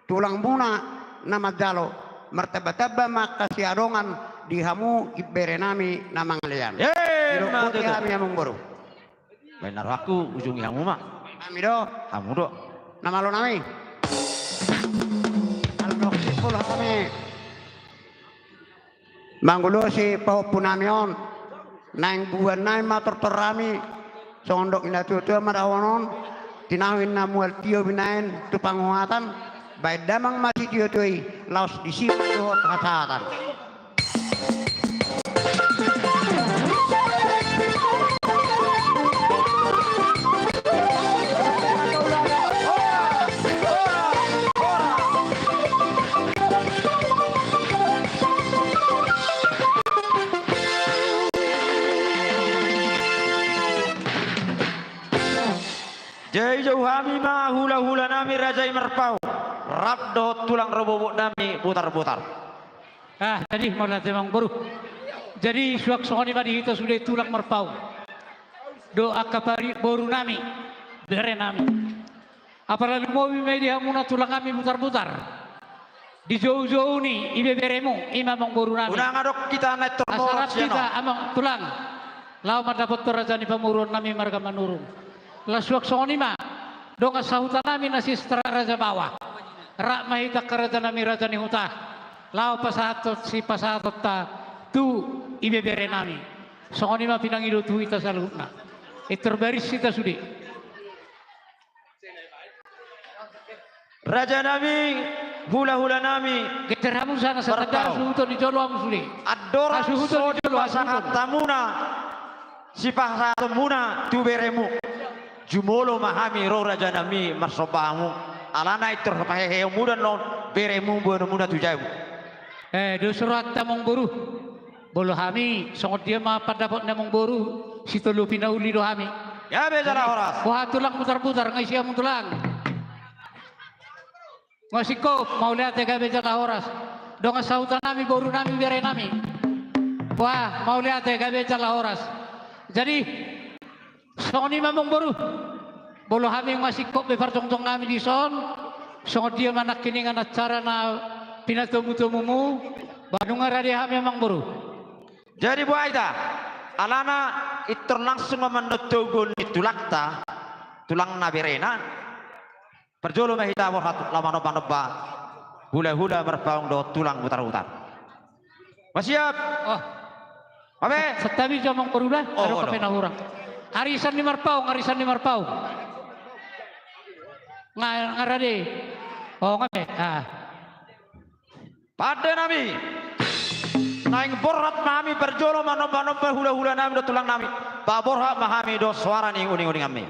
tulang muna nama jalo martaba-taba makasih adongan di hamu ibere nami nama ngalian putih kami yang mengboru benar aku ujung yang mak kami do kamu do nama lo nami aldoksi pula kami manggulo si pahupunamion naing buwan naing matur terami sondok ina tutua marawonon tinawin namual tio binain tu panguatan baik damang masih tio tuai laos disip tuh kesehatan. Jai jauh kami mah hula-hula nami rajai merpau rabdo tulang robobok nami putar-putar. Jadi mau nanti memang baru. Jadi suak songoni madi kita sudah tulang merpau. Doa kapari baru nami bere nami. Apalagi mau media muna tulang kami putar-putar. Di jauh-jauh ni ibe beremu imam baru nami. Udah ngadok kita naik termorat asarat kita amang tulang. Lau mendapat kerajaan pemurun nami marga manurung. Lasuak sonima dong sahutan nami nasi setara raja bawah rak mahita kerajaan nami raja ni huta lau pasatot si pasatot ta tu ibe bere nami sonima pinang ido tu ita salutna terbaris kita sudi raja nami hula-hula nami keteramu sana setara suhutan di jolo am sudi adora sudi pasangat tamuna si pasatot muna tu beremu jumolo mahami ro raja nami marsobamu alana itu pahehe muda non beremu bono muda tujau do surat tamong boru bolo hami songot dia ma padapot namong boru sitolo pinauli do hami ya bezara horas wah tulang putar-putar ngai siam tulang ngasikop mau lihat ya bezara horas dong sautan nami boru nami bere nami wah mau lihat ya bezara horas jadi soni mamong boru bolo kami masih kok befartong-tong nami di son songot dia manak kiningan acara na pinatumumu badung aradi kami mamong boru jadi Bu Aida alana itu langsung memenutugun itulakta tulang nabirena perjolo mahita wahat lama nopa hula-hula berpaung do tulang putar-putar siap oh Abe setabi jamong boru dah ada kapena hurang arisan di marpau ngarade oh ngabe pada nami Naing borhat mahami berjolo manompa hula-hula nami do tulang nami. Ba borhat mahami do suara ni uning-uning ami.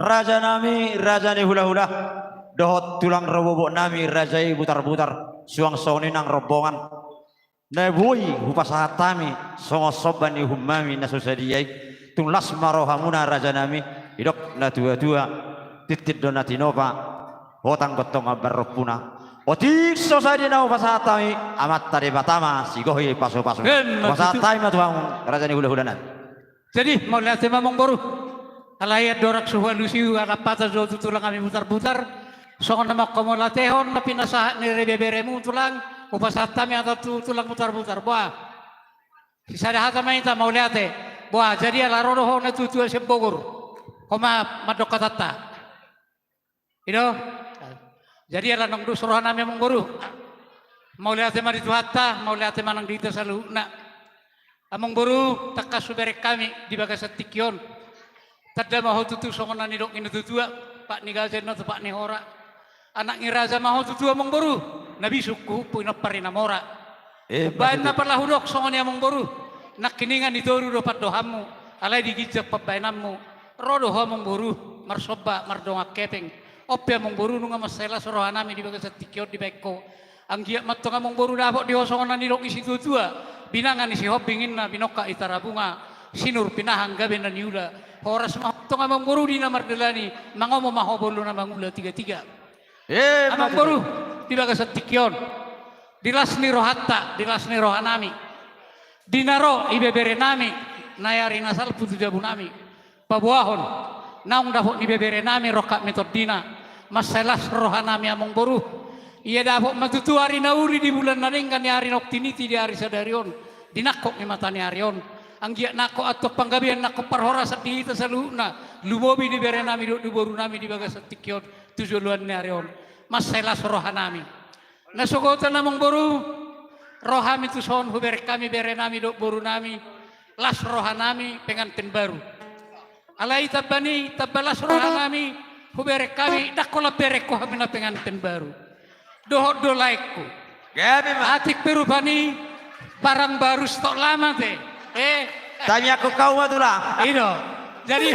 raja nami raja ni hula-hula dohot tulang robobok nami rajai butar-butar suang soni nang rombongan nebui hupasatami songo sobani humami nasusadiai tung lasmaro hamuna raja nami idok na dua-dua titit donatinova hotang gotong abarropuna otik sosadi na hupasatami amat tadi batama sigohi paso-paso hupasatami matuang raja ni hula-hula. Jadi mau lihat memang baru alayat dorak suhalusiu alapata zo tulang kami putar-putar songon nama kamu latehon tapi nasahat ni rebeberemu tulang upasatami atau tulang putar-putar buah sisa dah tamai ta mau lihat buah jadi ala rodoh na tutua sebogor koma madok katata itu jadi ala nong dus rohana memang baru mau lihat mari tuhatta mau lihat manang di tasalu nak among baru takas suberek kami di bagas tikyon tadda maho tutu songonan ni dok inu tutua pak ni gajen no pak ni hora anak ni raja maho tutu among baru nabi suku puina parina mora bain na pala hudok songon among baru nak kiningan itoru dopat dohamu alai digijak pabainammu rodo among baru marsoba mardonga kepeng ope among baru nunga masela sorohanami di bagas tikyon di beko anggia matong among baru dapok di songonan ni dok isi tutua binangan isi hobingin na binoka itara bunga sinur pinahang gabe na niula horas mahotong amang guru di namar delani mangomo mahobolo na mangula tiga-tiga amang guru di bagas tikyon dilas ni rohatta dilas ni rohanami dinaro ibebere nami nayari nasal putu jabu nami pabuahon naung dapok ibebere nami rokat metod dina masalas rohanami amang guru ia dapat matutu hari nauri di bulan naringkan hari noktiniti di hari sadarion dinakok ni matani harion anggia nako atau panggabian nako parhora sedih itu saluna lumobi di berenami di boru nami di bagas tikyon tujuan ni harion masalah rohanami nasogota namong boru rohami tu son huber kami berenami do boru nami las rohanami pengantin baru alai tabani tabalas rohanami huber kami dakola bereko hamina pengantin baru dohot dolaiku atik perubani barang baru stok lama teh tanya aku kau matulah itu jadi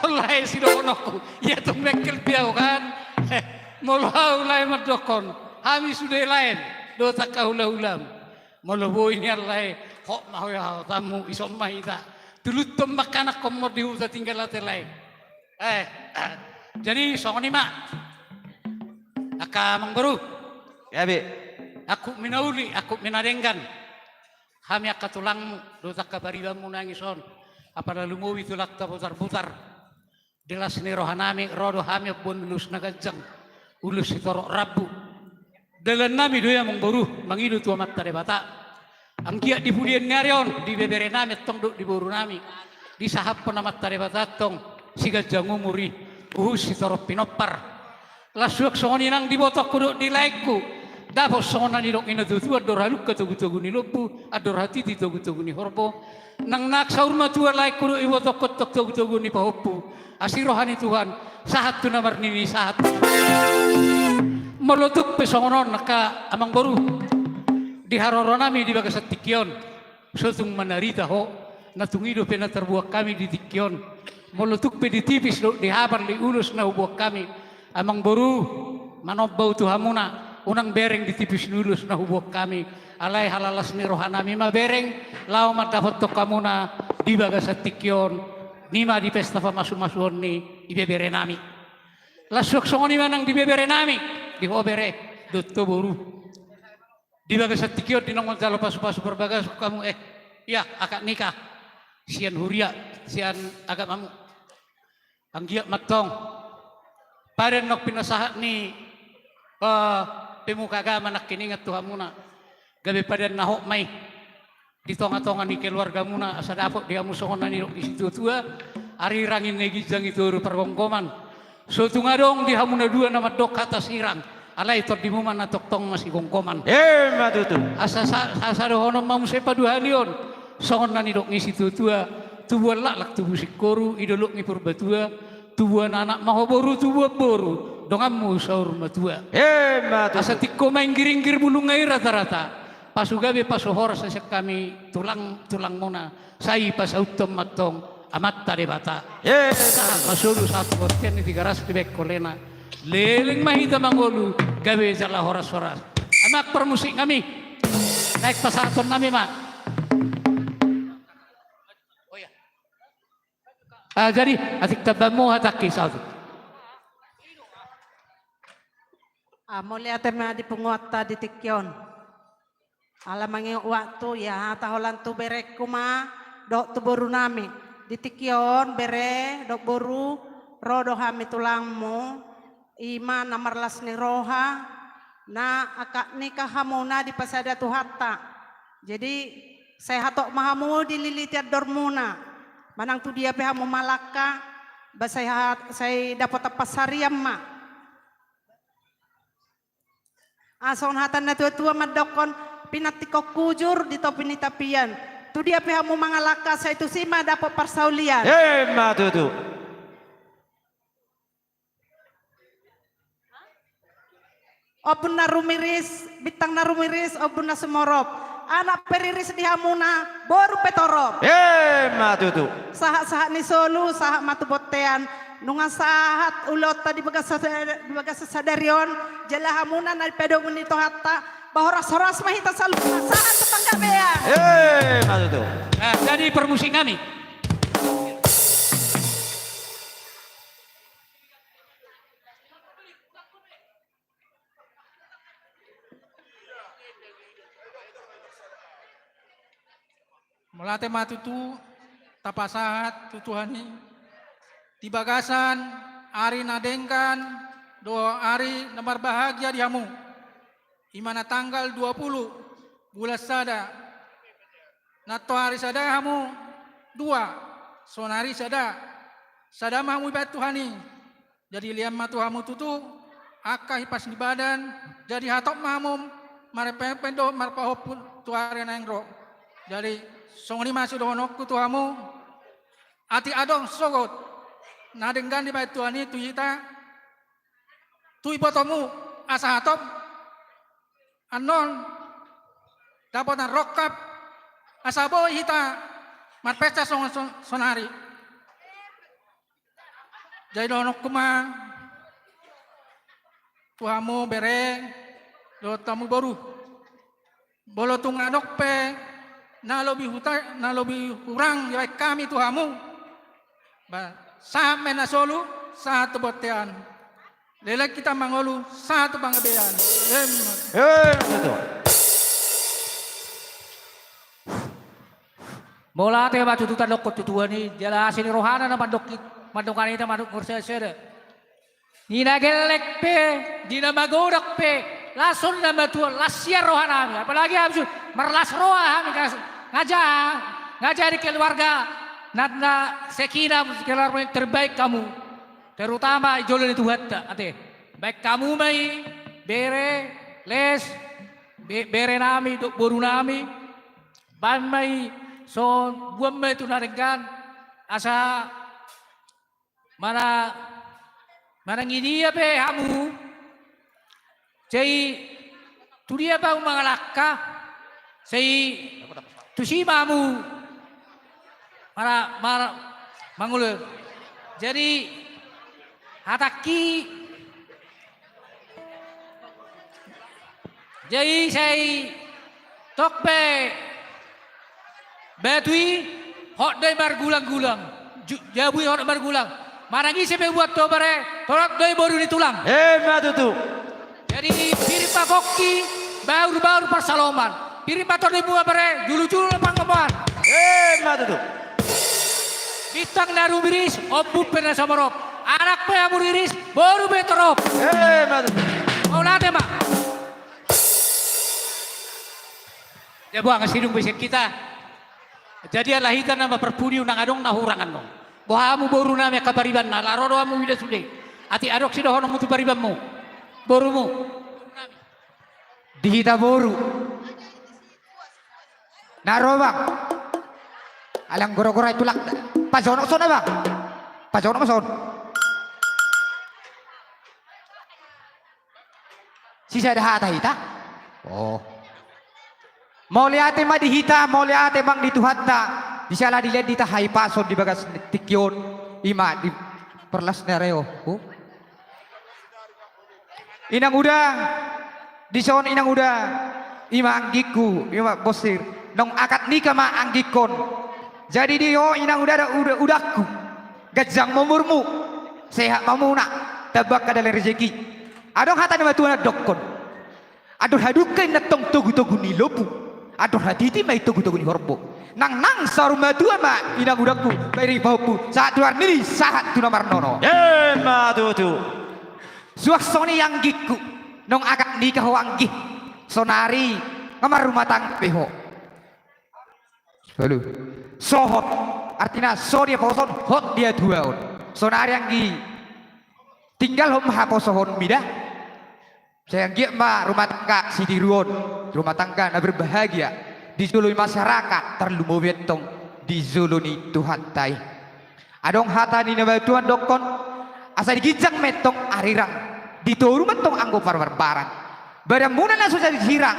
oleh si donoku ya tuh mekel piau kan molau ulai madokon kami sudah lain do tak kaulah-ulam molau ini alai kok mau ya tamu isom mahita dulu tembak anak komod di udah tinggal latih lain jadi songoni mak aka mangbaru ya bi aku minauli aku minadenggan kami akan tulangmu dosa kabaribamu nangison apa lalu mau itu lakta putar-putar jelas ni rohanami rodo hami pun ulus nagancang ulus itorok rabu dalam nami doya mangbaru mangidu tua mata debata angkia di pudian nyarion di bebere nami tong di boru nami di sahap pun mata debata tong siga jangumuri itorok pinopar lasuak songoni nang dibotok kuduk di laiku dapat songonan ni dok ina tutu ador haluk katugu-tugu ni lopu ador hati ti tugu-tugu ni horpo nang nak saur matua laik kuduk ibotok kotok tugu-tugu ni pahopu asirohani Tuhan sahat tu namar nini sahat melutuk pesongonon naka amang baru di haroronami di bagas tikyon sotung manarita ho natungido pena terbuak kami di tikyon melutuk pe di tipis di habar di ulus na ubuak kami amang baru manobau tuhamuna unang bereng di tipis nulus na hubok kami alai halalas ni rohanami ma bereng lau dapat to kamuna di bagas tikyon nima di pesta pamasu-masuon ni ibebere nami lasuk songoni manang di bebere nami di hobere dotto boru di bagas tikyon di nongol jalo pasu-pasu berbagas kamu ya akak nikah sian huria sian agamamu anggiak matong paren nok pinasahat ni pemuka agama nak kiningat Tuhan muna gabi pada nahok mai di tonga-tonga ni keluarga muna asa dapok dia musongan ni di situ tua ari rangin negijang itu pergongkoman so tungadong di hamuna dua nama dok kata sirang alai tor di muman atok tong masih gongkoman matutu asa dohono mamu sepa dua halion songon ni dok ngisi tua tubuh lak tubuh sikoru idoluk ni purbatua tubuh anak mahoboru tubuh boru dongamu saur matua asa tikko main giring-gir bulung air rata-rata pasugabe pasuhor sesek kami tulang mona sai pasautom matong amat tadi bata. Yes. Masulu satu botian di garas di bekolena. Leleng mahita mangolu gawe jala horas-horas. Amak permusik kami. Naik pasaton kami mak. Oh ya. Jadi atik tabamu hataki satu. Mulia tema di penguata di tikyon. Alamangi waktu ya taholan tu berek kuma dok tu boru nami. Di tikyon bere dok boru rodo hami tulangmu. Ima namarlas ni roha na akak nikah hamuna di pasada tu hatta. Jadi saya hatok mahamu di lilitiat dormuna. Manang tu dia pehamu malaka. Saya dapat apa sariam ma. Ason hatan na tua madokon pinatiko kujur di topini tapian. Tu dia pehamu mangalaka saya itu sima dapat persaulian. Matutu. Obun na rumiris, bitang na rumiris, obun na sumorop. Anak periris di hamuna, boru petorop. Matutu. Sahat-sahat ni solu, sahat matubotean. Nunga sahat ulot tadi bagas sadarion, jala hamuna na pedong nito hatta. Bahoras-horas mahita saluna, sahat tetangga bea. Matutu. Nah, jadi permusik kami. Melatih matutu tapasahat tutuhani di bagasan ari nadengkan doa ari nemar bahagia di hamu imana tanggal 20 bulan sada nato hari sada hamu 2 sonari sada mahamu ibat tuhani jadi liam matu hamu tutu akah hipas di badan jadi hatok mahamu marependo marpahopul tuare nengro jadi songni masuk dohonokku tuhamu ati adong sogot nadenggan di bait tuani tuyita tui botomu asa hatop anon dapotan rokap asa boy hita marpeca sonari jadi dohonokku mah tuhamu bere do tamu boru bolo tungadok pe na lobi hurang ya kami tuhamu sampai na solu satu botean lelak kita mangolu satu pangabean Mola te ba tututan dokot tutuan ni jala asini rohana na mandokan ita mandok kursesere ni nagelek pe di na magodak pe lason na matua lasia rohana apalagi habis merlas roha ngajak di keluarga Natna sekina keluarga yang terbaik kamu terutama ijolan itu hatta ate baik kamu mai bere les bere nami dok boru nami ban mai so buam mai tu narengan asa mana ngidi pe kamu jadi tu dia bang mangalaka sei tu si mamu Mara mangul. Jadi hataki. Jadi saya tokpe betui hot doi bargulang-gulang. Jabui hot bargulang. Marangi saya buat to bare torak doi boru ni tulang. Matutu. Jadi piring pakoki baru persaloman. Piring pator doi buat bare julu-julu pangkapan. Matutu. Bitang naru biris, obu pernah samarop. Anak pe amur iris, baru betorop. Mau nate mak. Ya buang sidung besek kita. Jadi Allah hitan nama perpuni unang adong nahurangan no. Bohamu baru nama kabariban na larodo amu wida sude. Ati adok sido hono mutu baribanmu. Borumu. Dihita boru. Narobang. Alang goro-goro itu lak. Pasono son bang. Pasono mason. Sisa ada hata hita. Oh. Mau lihat mah dihita, mau lihat bang di tuhatta. di salah dilihat di tahai pason di bagas tikyon ima di perlas nereo. Inang udah di son inang udah ima anggiku ima bosir nong akad nikah ma anggikon. Jadi dia inang udahku gajang memurmu sehat mamuna tabak kadal rezeki. Adong hata nama tuan dokon. Aduh hadukai natong tugu ni lopu. Aduh haditi mai tugu ni horbo. Nang saruma tua ma inang udahku beri bauku saat luar nili saat tuna marnono. Ma tu. Suaksoni yang giku nong akad nikah wangi sonari ngamar rumah tangga peho. Lalu sohot artinya so dia poson hot dia dua on. Sonari yang gi tinggal hom ha posohon mida. Saya gi ma rumah tangga sidiruon rumah tangga na berbahagia dijului masyarakat terlumo betong dijuluni Tuhan tai. Adong hatani na Tuhan dokon asa digijang metong arirang ditoru metong anggo barang barang muna na susah disirang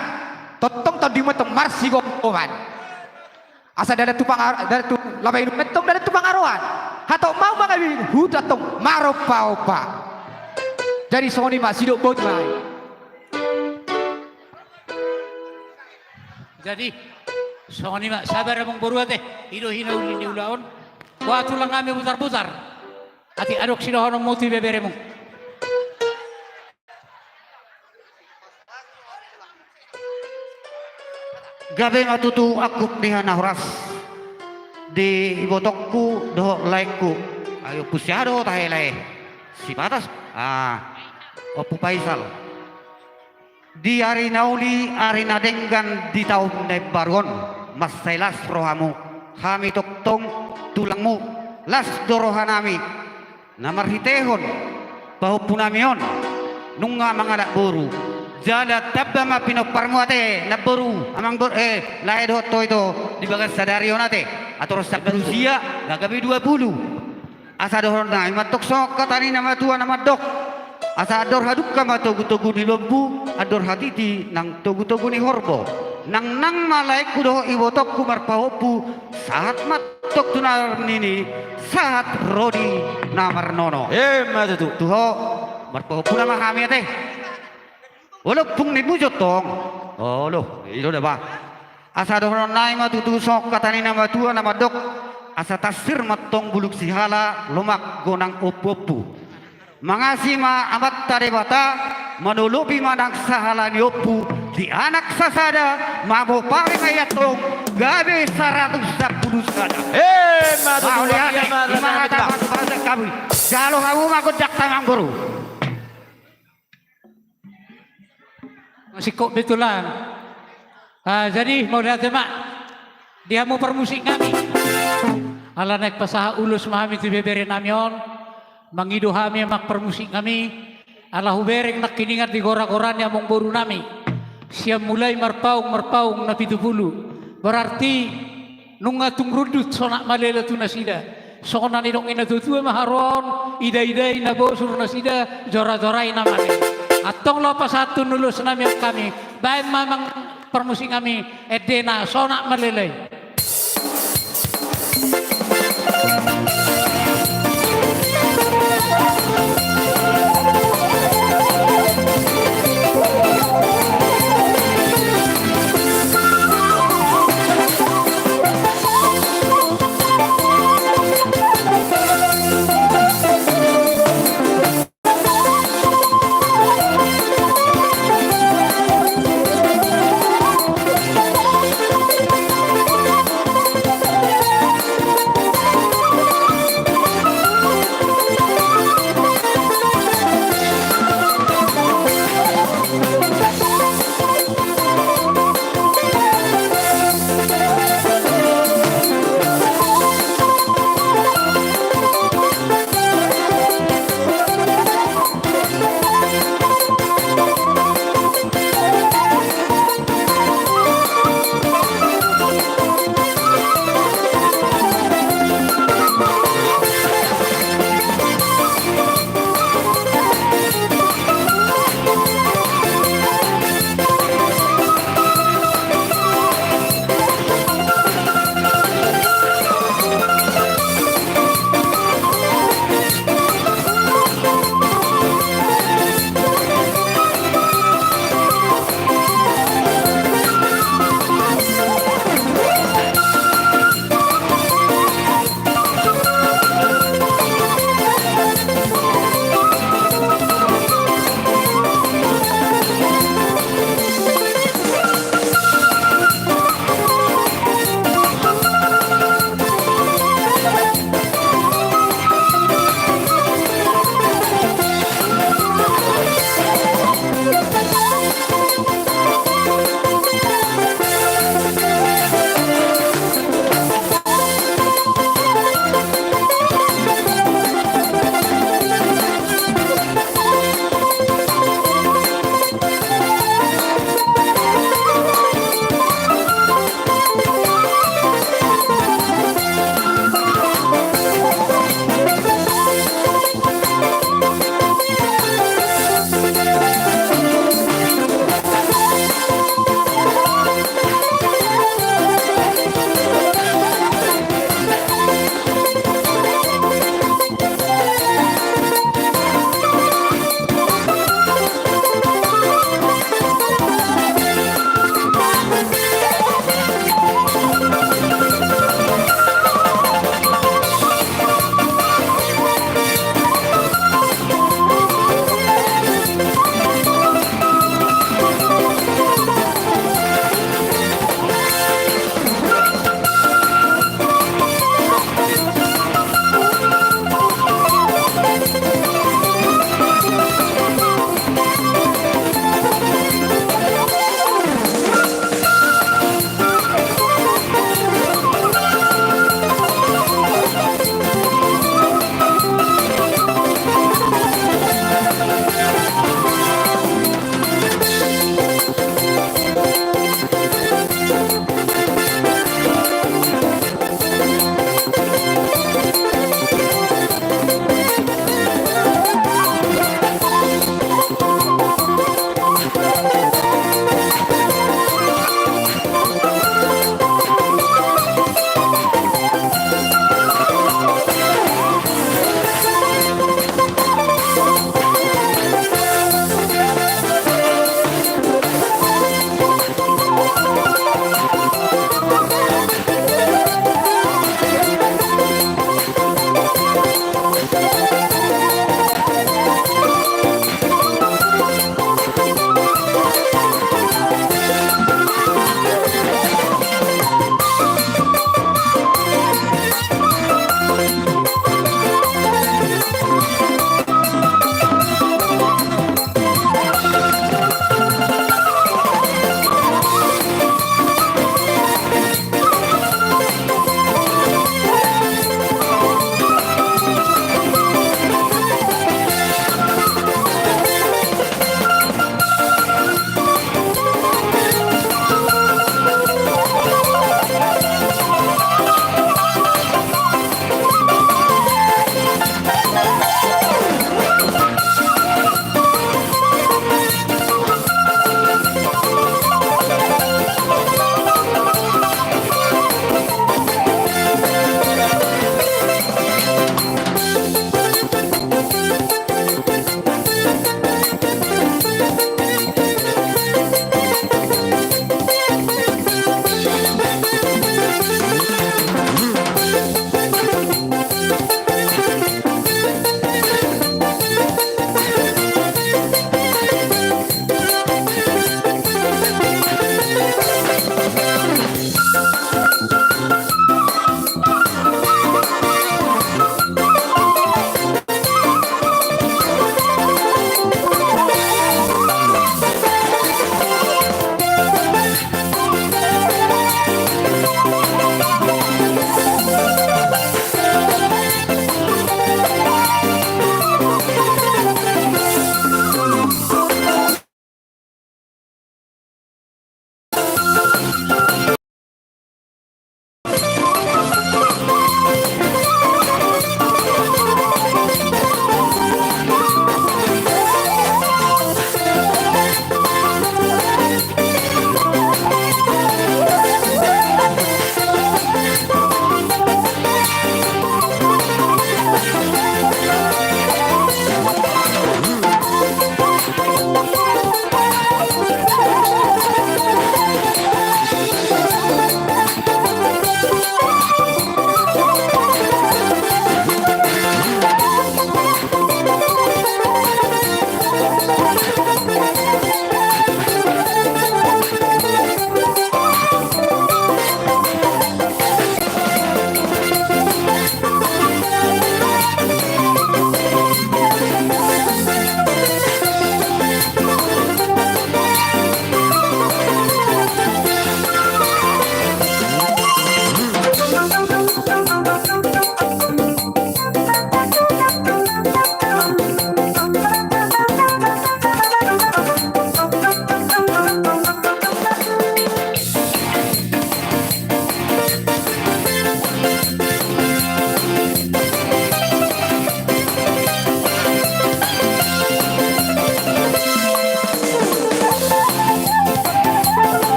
totong tadi metong marsi goman asa dada tupang dada tu labai metong dada tupang aroan hatau mau mangabi huda tong maropa opa jadi soni masih dok bot lai. Jadi soni mak sabar mong boru ate hino ulin di ulaon wa tulang kami putar-putar ati adok sinohono muti bebere mong. Gabe matutu aku nihan horas di ibotokku doh laikku ayo pusyado tahele si batas opu paisal di hari nauli hari nadenggan di tahun baron mas sailas rohamu kami toktong tulangmu las dorohanami namar hitehon bahu punamion nunga mangadak boru jada tabda ma pinoparmu ate na boru amang lae do to itu di bagas sadario nate atau sak manusia gagabi 20 asa dohon na matok sok katani nama tua nama dok asa ador hadukka ma togu di lombu ador hatiti nang togu ni horbo nang malai kudo ibotok kumar pahopu saat matok tunar nini saat rodi namar nono Matu tu. tuho marpahopu nama kami ate Walau pung ni bujot tong, oh loh, itu dah bah. Asa dohon naik matu tusok katani nama tua nama dok. Asa tasir matong buluk sihala lomak gonang opu. Mangasi ma amat tade bata manulupi manang sahala ni opu di anak sasada mabo pare kaya tong gabe 110 sada. Matu tu. Matu kamu. Jalo kamu makut jak tamang guru. Sikok betulan. Jadi mau lihat mak, dia mau permusik kami. Ala naik pasaha ulus mahami tu bebere namion, mangido kami mak permusik kami. Ala hubereng nak kiningat di gora-goran yang mong boru nami. Siap mulai marpaung na 70. Berarti nunga tungrudut sonak malela tu nasida. Sokona nidong ina tutua maharon, ida-ida ina bosur nasida, jora-jorai namanya. Atong lopa satu nulus nami kami, baik mamang permusik kami edena sonak melelai.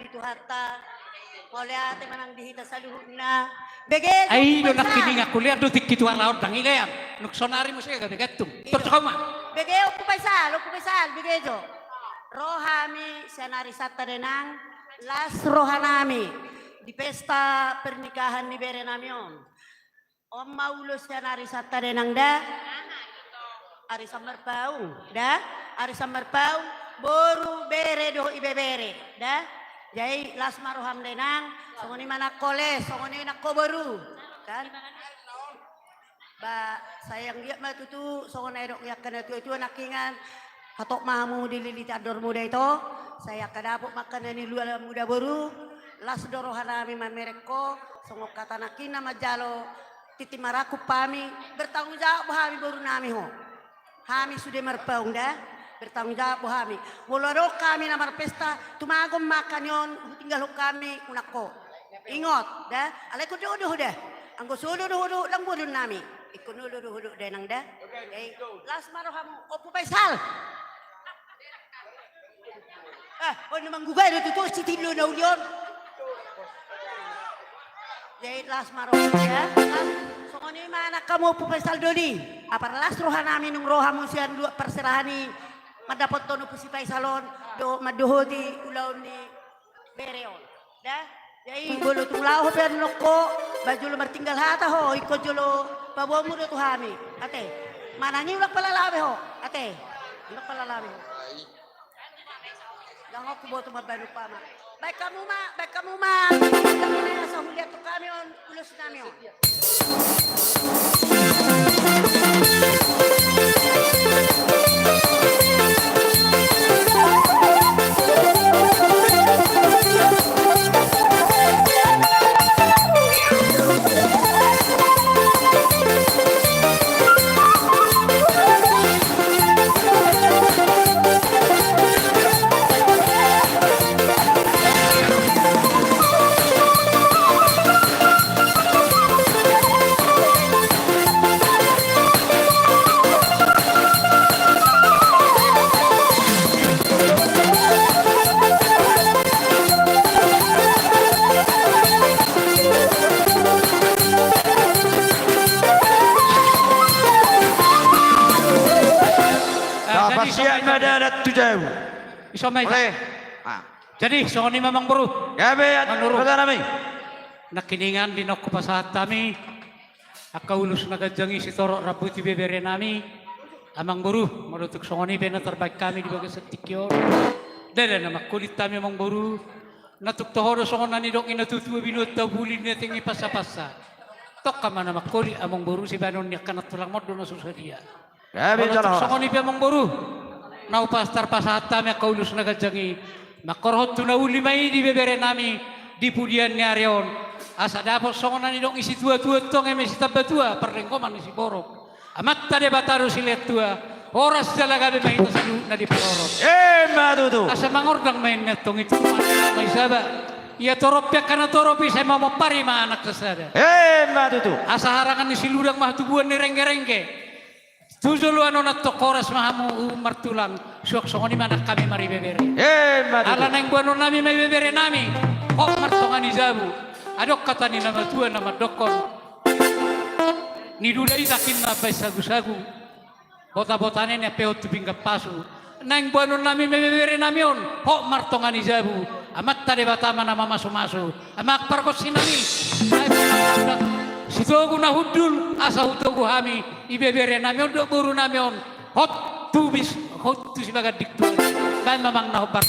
dituhatta. Mulya ate manang dihita sa luhod na. Bege. Ay, do nakining ako liya do tikit walaod dang igayam. Nuksonari mo siya gabi gatung. Terus kau mah. Bege oku paisal, bege jo. Rohami senari satta denang las rohanami di pesta pernikahan ni bere namion. Om maulos senari satta denang da. Ari samarpaung, da. Ari samarpaung boru bere do ibebere, da. Jadi las maruham denang, songoni manak koles, songoni nak kobaru, kan? Ba sayang dia mah tutu, songoni dok yak kena tu itu nakingan, hatok mahamu dililiti ador muda itu, saya kadapuk makanan ni luar muda baru, las dorohanami mamereko, songok kata nakina majalo, titi maraku pami, bertanggung jawab bahami baru nami ho, hami sudah merpaung dah. Bertanggung jawab kami. Mularo kami namar pesta, tumagom makan yon, tinggal kami unako. Ingot, dah. Alay ko dodo dah. Anggo sudo dodo lang budon nami. Ikon dodo dah nang dah. Okay. Last maroham opo paisal. Oh namang gugay do tutu si tilo na ulyon. Jadi last maroham ya. So ni mana kamu opo paisal dodi? Apar last rohan nami nung roham sian dua perserahani. Madapat tono po si Paisalon, do maduho di ulaw ni Bereon. Da? Jadi bolo tung lao per noko, baju lo martinggal hata ho, iko jolo pabuang mo do tuhami. Ate, mana ni ulak palalawe ho? Ate, ulak palalawe ho. Gang ako boto mabano pa ma. Baik kamu ma. Kami na nasa huliat to kami on, ulos nami on. Jadi soni memang buru. Menurut nami. Nakiningan dinok pasahat kami. Akaulus nagajangi si torok rabuti bebere nami. Amang buru. Menutuk soni bena terbaik kami di bagian setikyo. Dada nama kulit kami amang buru. Natuk tohoro songonani dok inatutu binut tabuli netingi pasa-pasa. Tok kama nama kulit amang buru si banon yak kanat tulang modo na susadia. Menutuk soni be amang buru. Nau pastar pasahat kami akaulus nagajangi. Makorhot tuna uli mai di bebere nami di pudian nyarion asa dapot songonan idong isi tua tong eme si tabatua perlengkoman isi borok amat tade bataru si liat tua horas dalaga be mahita salu na di pororot matutu asa mangordang main netong itu may saba ia toropya kana toropi saya mau pari ma anak kesada matutu asa harangan ni siludang mah tubuan ni rengge-rengge Tujulu ano na to koras mahamu martulang suak songoni mana kami mari bebere. Ala neng buano nami may bebere nami. Oh martongan ni zabu. Adok kata ni nama tua nama dokon. Ni dulai takin na bay sagu-sagu. Bota-botane ni peot tubingga pasu. Neng buano nami may bebere nami on. Oh martongan ni zabu. Amat tade batama nama masu-masu. Amak parkot sinami. Sitogu na hudul asa hutogu hami ibebere namion do buru namion hot tu si baga diktu kan memang na hobar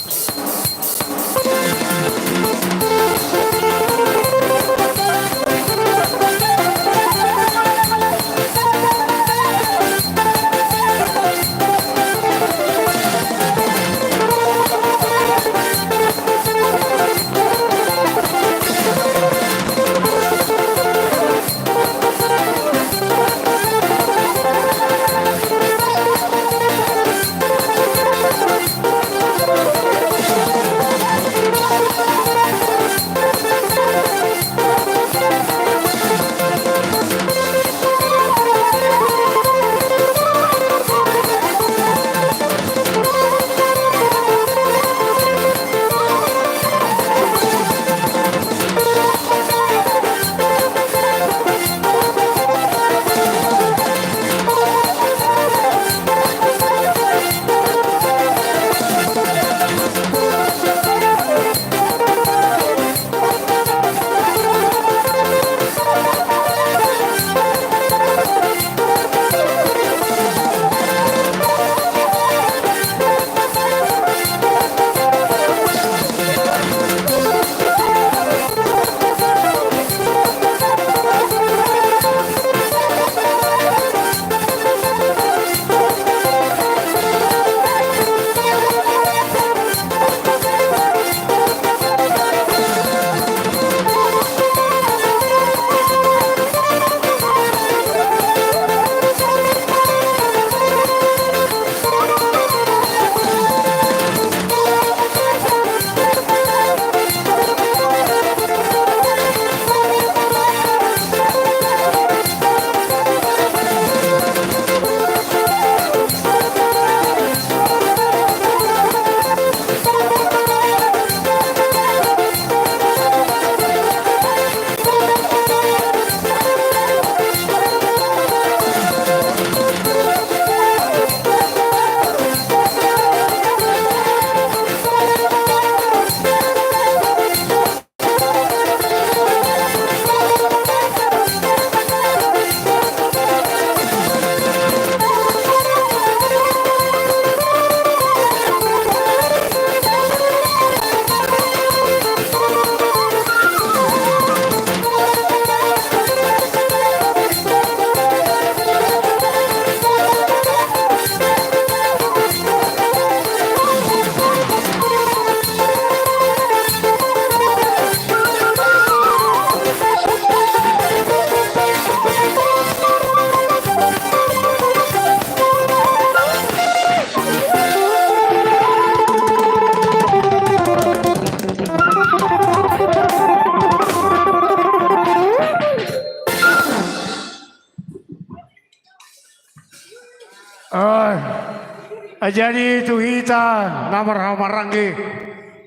Jadi itu hitan namar hamarangi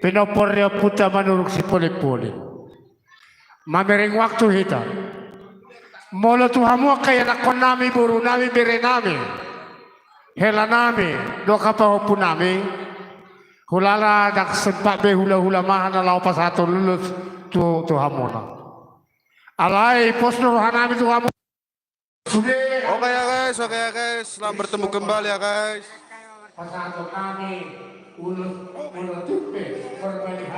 pinopornya puta manuruk si poli-poli. Mamering waktu hitan. Molo tuhamu kaya nakon nami buru nami bere nami. Hela nami doka pahopu nami. Hulala dak sempat be hula-hula mahana lau pasato lulus tuhamu na. Alai pos nurhanami tuhamu. Oke ya guys, selamat bertemu kembali ya guys. Pasato kami ulus tupe berbalik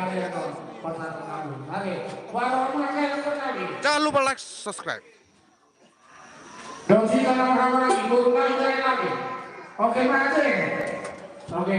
pasato kami. Hari baru mereka kami. Jangan lupa like, subscribe. Don't see orang-orang ibu rumah lagi. Oke, makasih. Oke,